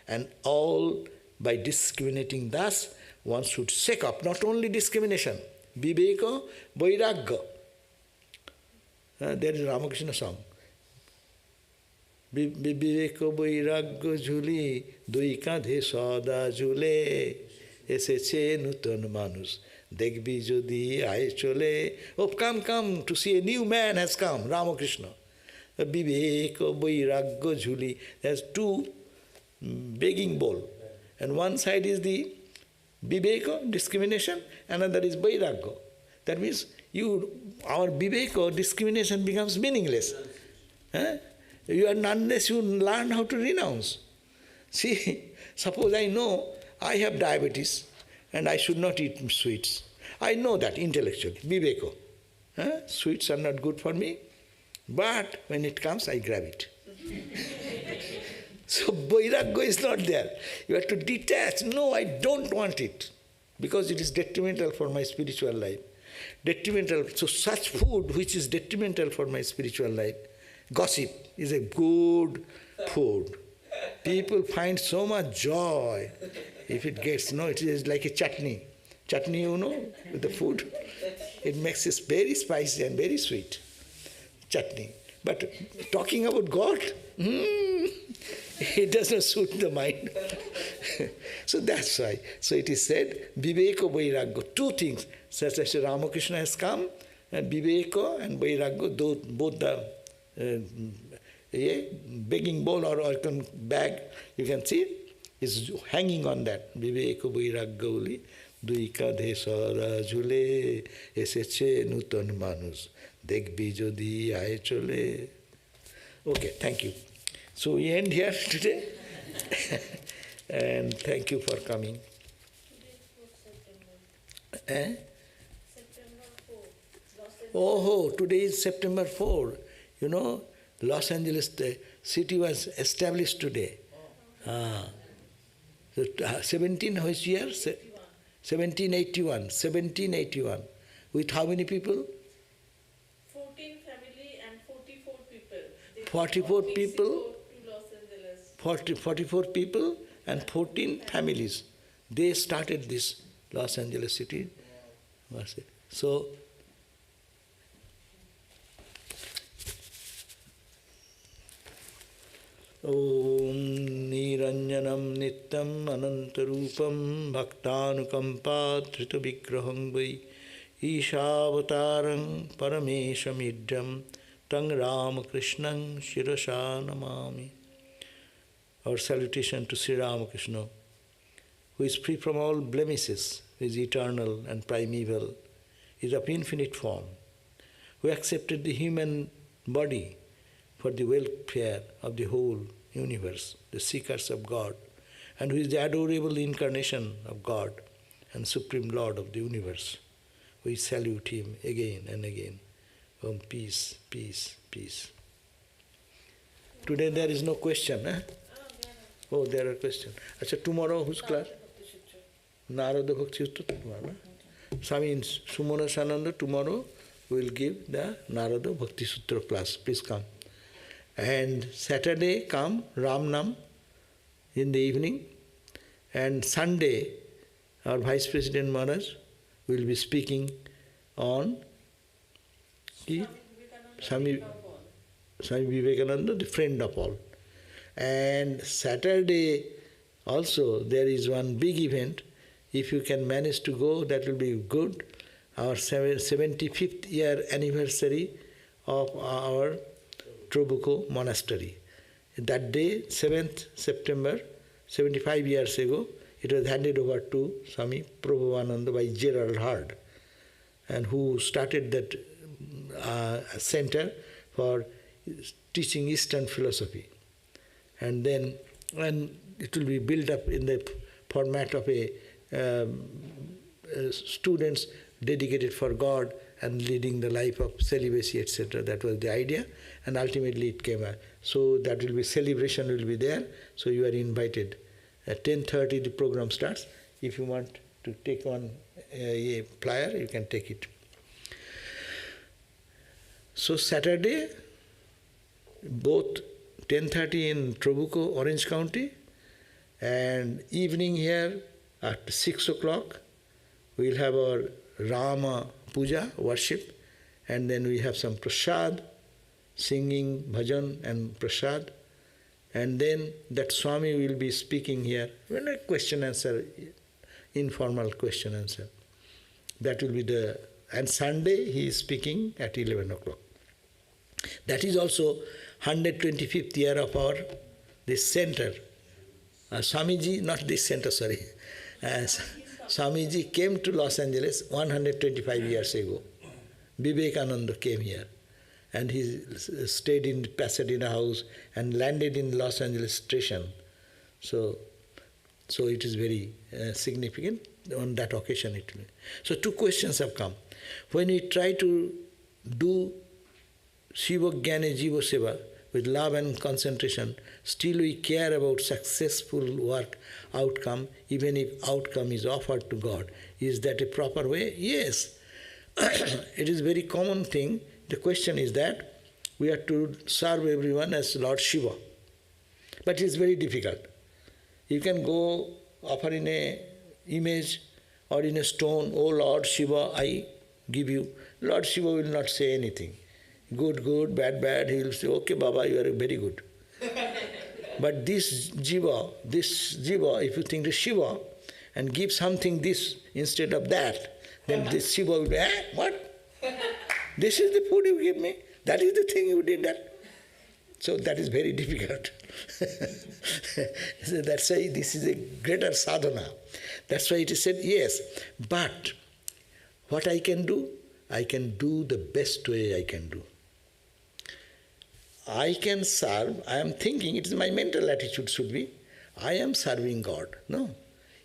Speaker 1: and all by discriminating thus, one should shake up not only discrimination, viveka, vairagya. There is a Ramakrishna song. Viveka vairagya jhuli, dui kadhe sada jhule, eseche nutan manus, dekhbi jodi aaye chole. Oh, come, to see a new man has come, Ramakrishna. Viveka vairagya jhuli. There's two begging bowl. And one side is the viveka, discrimination, another is vairagya. That means our viveka, discrimination becomes meaningless. Unless you learn how to renounce. See, suppose I know I have diabetes and I should not eat sweets. I know that intellectually, viveka. Sweets are not good for me, but when it comes, I grab it. So vairagya is not there. You have to detach. No, I don't want it, because it is detrimental for my spiritual life. Detrimental. So such food which is detrimental for my spiritual life, gossip is a good food. People find so much joy if it gets, it is like a chutney. Chutney, with the food. It makes it very spicy and very sweet. Chutney. But talking about God, it doesn't suit the mind. So that's why. So it is said, viveka vairagya, two things. Such as Ramakrishna has come, and viveka and vairagya, both the begging bowl or bag, you can see, is hanging on that. Viveka vairagya uli, dui kadhe sara jhule, eseche nutan manus, dekhbi jodi aaye chole. Okay, thank you. So we end here today. And thank you for coming.
Speaker 3: September 4.
Speaker 1: Oh, today is September 4. Los Angeles, the city was established today. So which year? 1781. 1781. With how many people?
Speaker 3: 14 family and 44 people.
Speaker 1: 44 people.
Speaker 3: To Los Angeles.
Speaker 1: 44 people and 14 families. They started this Los Angeles city. So, Om Niranjanam Nityam Anantarupam Bhaktanukampa Trita Vigraham Vai Ishavatarang Parameshamidhyam Tang Ramakrishnang Shirasha Namami. Our salutation to Sri Ramakrishna, who is free from all blemishes, who is eternal and primeval, is of infinite form, who accepted the human body for the welfare of the whole universe, the seekers of God, and who is the adorable incarnation of God and Supreme Lord of the universe. We salute him again and again. Om peace, peace, peace. Today there is no question, eh? Oh, there are questions. Achha, tomorrow whose class? Narada Bhakti Sutra tomorrow. Swami in Sumana Sananda, tomorrow we will give the Narada Bhakti Sutra class. Please come. And Saturday come Ram Nam in the evening. And Sunday our Vice President Maharaj will be speaking on Swami Vivekananda, the friend of all. And Saturday also there is one big event. If you can manage to go, that will be good. Our 75th year anniversary of our Trabuco monastery. That day, 7th September, 75 years ago, it was handed over to Swami Prabhupada by Gerald Hard, and who started that center for teaching Eastern philosophy. And then it will be built up in the format of a students dedicated for God and leading the life of celibacy, etc. That was the idea, and ultimately it came out. So that will be, celebration will be there, so you are invited. At 10:30 the program starts. If you want to take one a flyer, you can take it. So Saturday, both 10:30 in Trabuco, Orange County, and evening here at 6 o'clock, we'll have our Rama Puja, worship, and then we have some prasad, singing, bhajan and prasad, and then that Swami will be speaking here, question answer, informal question answer. That will be and Sunday he is speaking at 11 o'clock. That is also 125th year of this center. Swamiji, not this center, sorry. Swamiji came to Los Angeles 125 years ago. Vivekananda came here, and he stayed in Pasadena house and landed in Los Angeles station. So it is very significant on that occasion. So two questions have come. When we try to do Shiva Jnana Jiva Seva with love and concentration, still we care about successful work outcome, even if outcome is offered to God. Is that a proper way? Yes. It is a very common thing. The question is that we have to serve everyone as Lord Shiva. But it is very difficult. You can go offer in a image or in a stone, "Oh Lord Shiva, I give you." Lord Shiva will not say anything. Good, good, bad, bad. He will say, "Okay, Baba, you are very good." But this jiva, if you think of Shiva and give something this instead of that, then this Shiva will be, what? This is the food you give me? That is the thing you did that? So that is very difficult. So that's why this is a greater sadhana. That's why it is said, yes, but what I can do the best way I can do. I can serve, I am thinking, it is my mental attitude should be, I am serving God. No.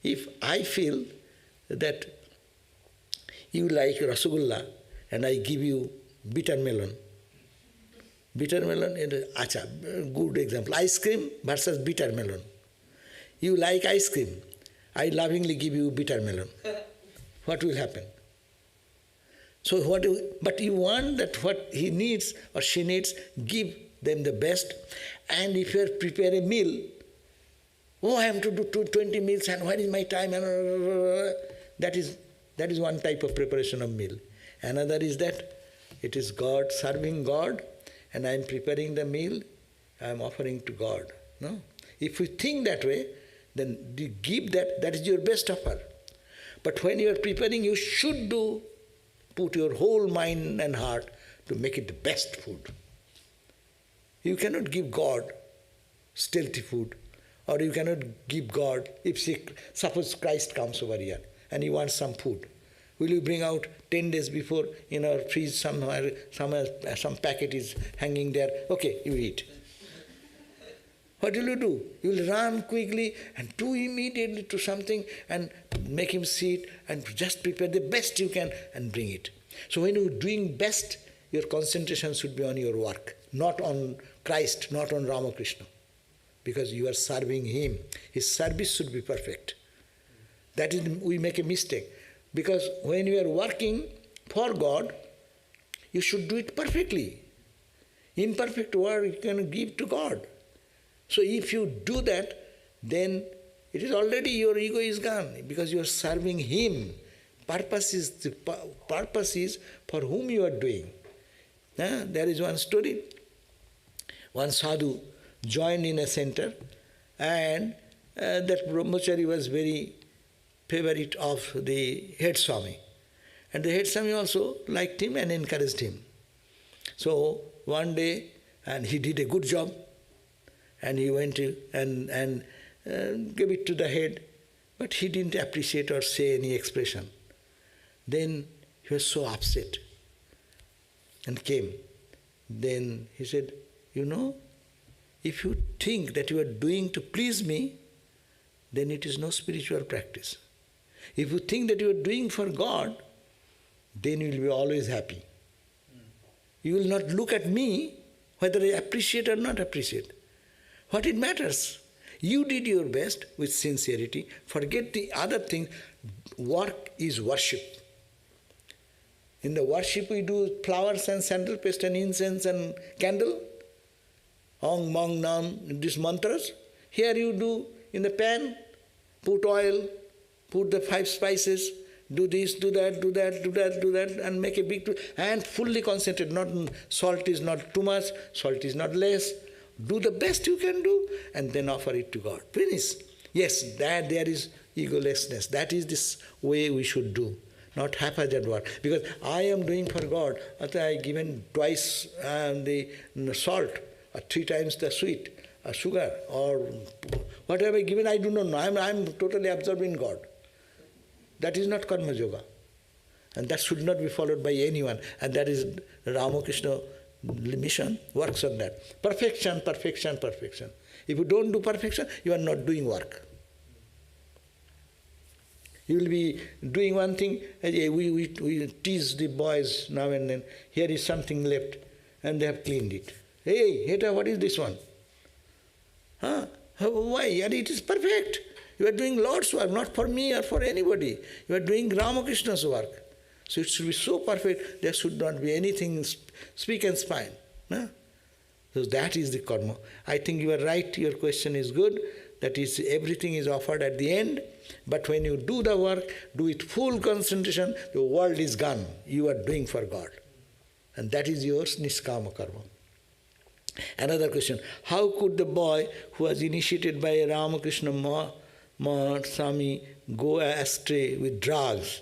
Speaker 1: If I feel that you like Rasagulla and I give you bitter melon is good example. Ice cream versus bitter melon. You like ice cream, I lovingly give you bitter melon. What will happen? So but you want that what he needs or she needs, give them the best. And if you prepare a meal, I have to do 20 meals and where is my time? That is one type of preparation of meal. Another is that it is God, serving God, and I am preparing the meal, I am offering to God. No? If you think that way, then you give that is your best offer. But when you are preparing, you should put your whole mind and heart to make it the best food. You cannot give God stealthy food, or you cannot give God, suppose Christ comes over here and he wants some food. Will you bring out 10 days before in our fridge somewhere some packet is hanging there? Okay, you eat. What will you do? You will run quickly and do immediately to something and make him sit and just prepare the best you can and bring it. So when you are doing best, your concentration should be on your work, not on Christ, not on Ramakrishna, because you are serving him. His service should be perfect. That is, we make a mistake. Because when you are working for God, you should do it perfectly. Imperfect work you can give to God. So if you do that, then it is already your ego is gone, because you are serving him. Purpose is for whom you are doing. There is one story. One sadhu joined in a center, and that brahmachari was very favorite of the head Swami. And the head Swami also liked him and encouraged him. So one day, and he did a good job, and he went to and gave it to the head, but he didn't appreciate or say any expression. Then he was so upset and came. Then he said, you know, if you think that you are doing to please me, then it is no spiritual practice. If you think that you are doing for God, then you will be always happy. You will not look at me whether I appreciate or not appreciate. What it matters? You did your best with sincerity. Forget the other thing. Work is worship. In the worship we do flowers and sandal paste and incense and candle. Om, Mang, Nam, these mantras. Here you do in the pan, put oil, put the 5 spices, do this, do that, do that, do that, do that, and make a big, and fully concentrate. Not salt is not too much, salt is not less. Do the best you can do, and then offer it to God. Finish. Yes, that there is egolessness. That is this way we should do, not haphazard work. Because I am doing for God, I given twice the salt, or 3 times the sweet, or sugar, or whatever given, I do not know. I am totally absorbed in God. That is not karma yoga. And that should not be followed by anyone. And that is Ramakrishna mission, works on that. Perfection, perfection, perfection. If you don't do perfection, you are not doing work. You will be doing one thing, we tease the boys now and then, here is something left, and they have cleaned it. Hey, Heta, what is this one? Huh? Why? And it is perfect. You are doing Lord's work, not for me or for anybody. You are doing Ramakrishna's work. So it should be so perfect, there should not be anything speak and spine. No? So that is the karma. I think you are right, your question is good. That is, everything is offered at the end. But when you do the work, do it full concentration, the world is gone. You are doing for God. And that is yours, niskama karma. Another question, how could the boy who was initiated by Ramakrishna Swami go astray with drugs?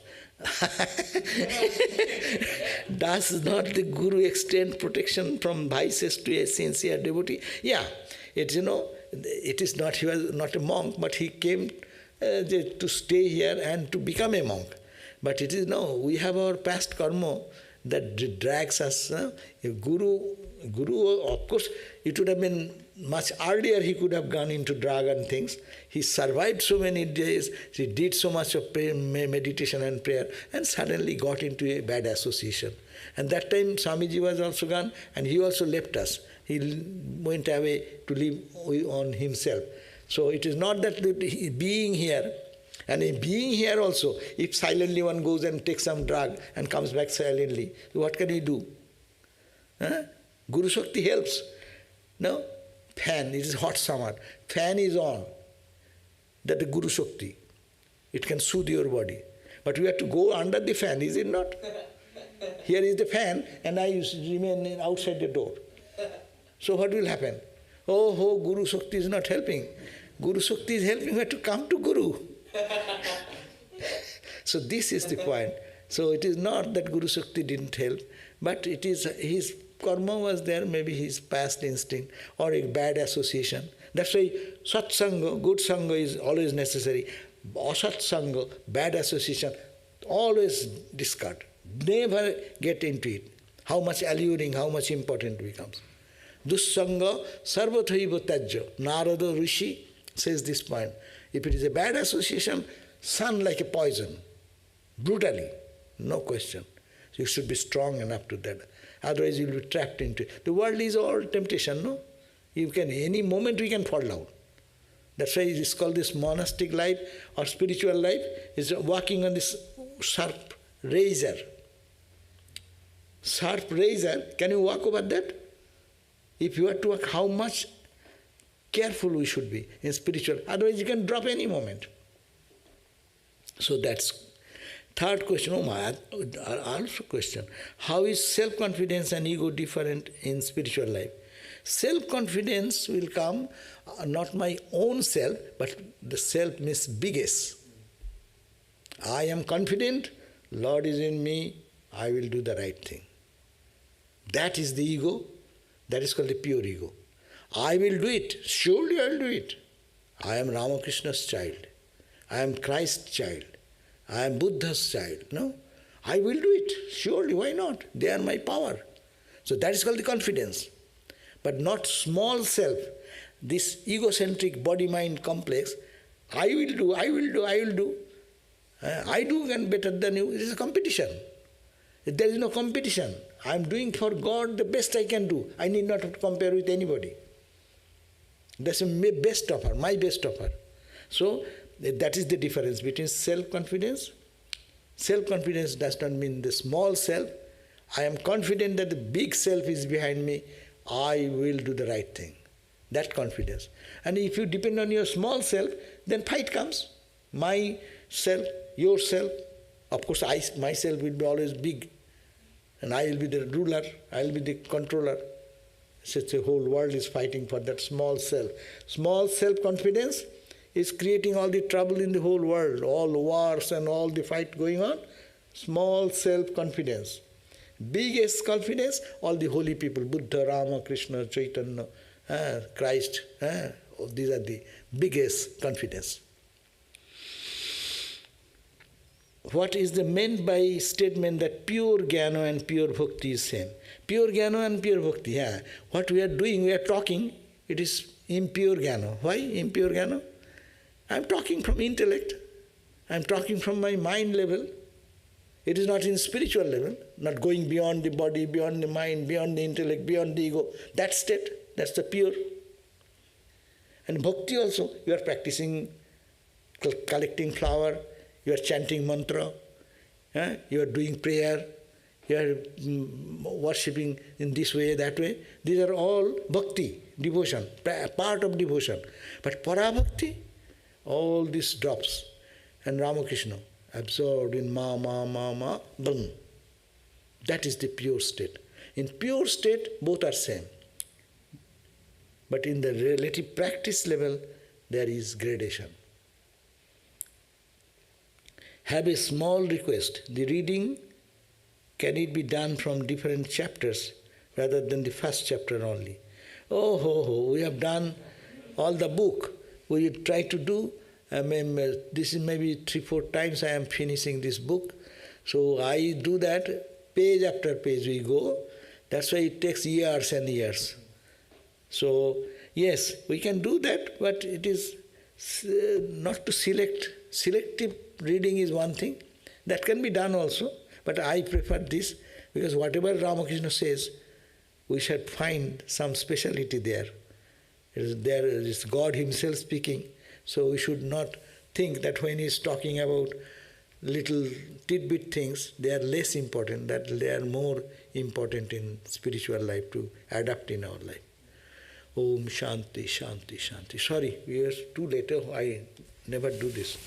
Speaker 1: Does not the Guru extend protection from vices to a sincere devotee? Yeah, it is not, he was not a monk, but he came to stay here and to become a monk. But it is no, we have our past karma that drags us. Guru, of course, it would have been much earlier he could have gone into drug and things. He survived so many days, he did so much of prayer, meditation and prayer, and suddenly got into a bad association. And that time Swamiji was also gone, and he also left us. He went away to live on himself. So it is not that being here, and in being here also, if silently one goes and takes some drug and comes back silently, what can he do? Huh? Guru Shakti helps. No? Fan, it is hot summer. Fan is on. That the Guru Shakti. It can soothe your body. But we have to go under the fan, is it not? Here is the fan, and I remain outside the door. So what will happen? Oh, Guru Shakti is not helping. Guru Shakti is helping her to come to Guru. So this is the point. So it is not that Guru Shakti didn't help, but it is his karma was there, maybe his past instinct or a bad association. That's why satsanga, good sangha is always necessary. Asatsanga, bad association, always discard. Never get into it. How much alluring, how much important it becomes. Dussanga sarvathaiva tajya. Narada Rishi says this point. If it is a bad association, son like a poison, brutally, no question. So you should be strong enough to that. Otherwise you will be trapped into it. The world is all temptation, no? You can, any moment we can fall down. That's why it is called this monastic life or spiritual life, is walking on this sharp razor. Sharp razor, can you walk over that? If you are to walk, how much careful we should be in spiritual, otherwise you can drop any moment. So that's third question, also question. How is self-confidence and ego different in spiritual life? Self-confidence will come, not my own self, but the self means biggest. I am confident, Lord is in me, I will do the right thing. That is the ego, that is called the pure ego. I will do it. Surely I will do it. I am Ramakrishna's child. I am Christ's child. I am Buddha's child. No? I will do it. Surely, why not? They are my power. So that is called the confidence. But not small self. This egocentric body-mind complex, I will do, I will do, I will do. I do and better than you. It is a competition. There is no competition. I am doing for God the best I can do. I need not have to compare with anybody. That's my best offer, my best offer. So that is the difference between self-confidence. Self-confidence does not mean the small self. I am confident that the big self is behind me. I will do the right thing. That confidence. And if you depend on your small self, then fight comes. My self, yourself. Of course, myself will be always big. And I will be the ruler. I will be the controller. Such a whole world is fighting for that small self. Small self-confidence is creating all the trouble in the whole world, all wars and all the fight going on. Small self-confidence. Biggest confidence, all the holy people, Buddha, Rama, Krishna, Chaitanya, Christ, these are the biggest confidence. What is the meant by statement that pure jnana and pure bhakti is same? Pure jnana and pure bhakti, what we are doing, we are talking, it is impure jnana. Why impure jnana? I am talking from intellect. I am talking from my mind level. It is not in spiritual level, not going beyond the body, beyond the mind, beyond the intellect, beyond the ego. That state, that's the pure. And bhakti also, you are practicing collecting flower, you are chanting mantra, you are doing prayer, you are worshipping in this way, that way. These are all bhakti, devotion, part of devotion. But parabhakti, all this drops. And Ramakrishna, absorbed in ma, boom. That is the pure state. In pure state, both are same. But in the relative practice level, there is gradation. Have a small request. The reading, can it be done from different chapters rather than the first chapter only? We have done all the book. We try to do, this is maybe 3-4 times I am finishing this book. So I do that, page after page we go. That's why it takes years and years. So yes, we can do that, but it is not to select. Selective reading is one thing. That can be done also, but I prefer this because whatever Ramakrishna says, we should find some speciality there. There is God himself speaking, so we should not think that when he is talking about little tidbit things, they are less important, that they are more important in spiritual life to adapt in our life. Om Shanti, Shanti, Shanti. Sorry, we are too late. I never do this.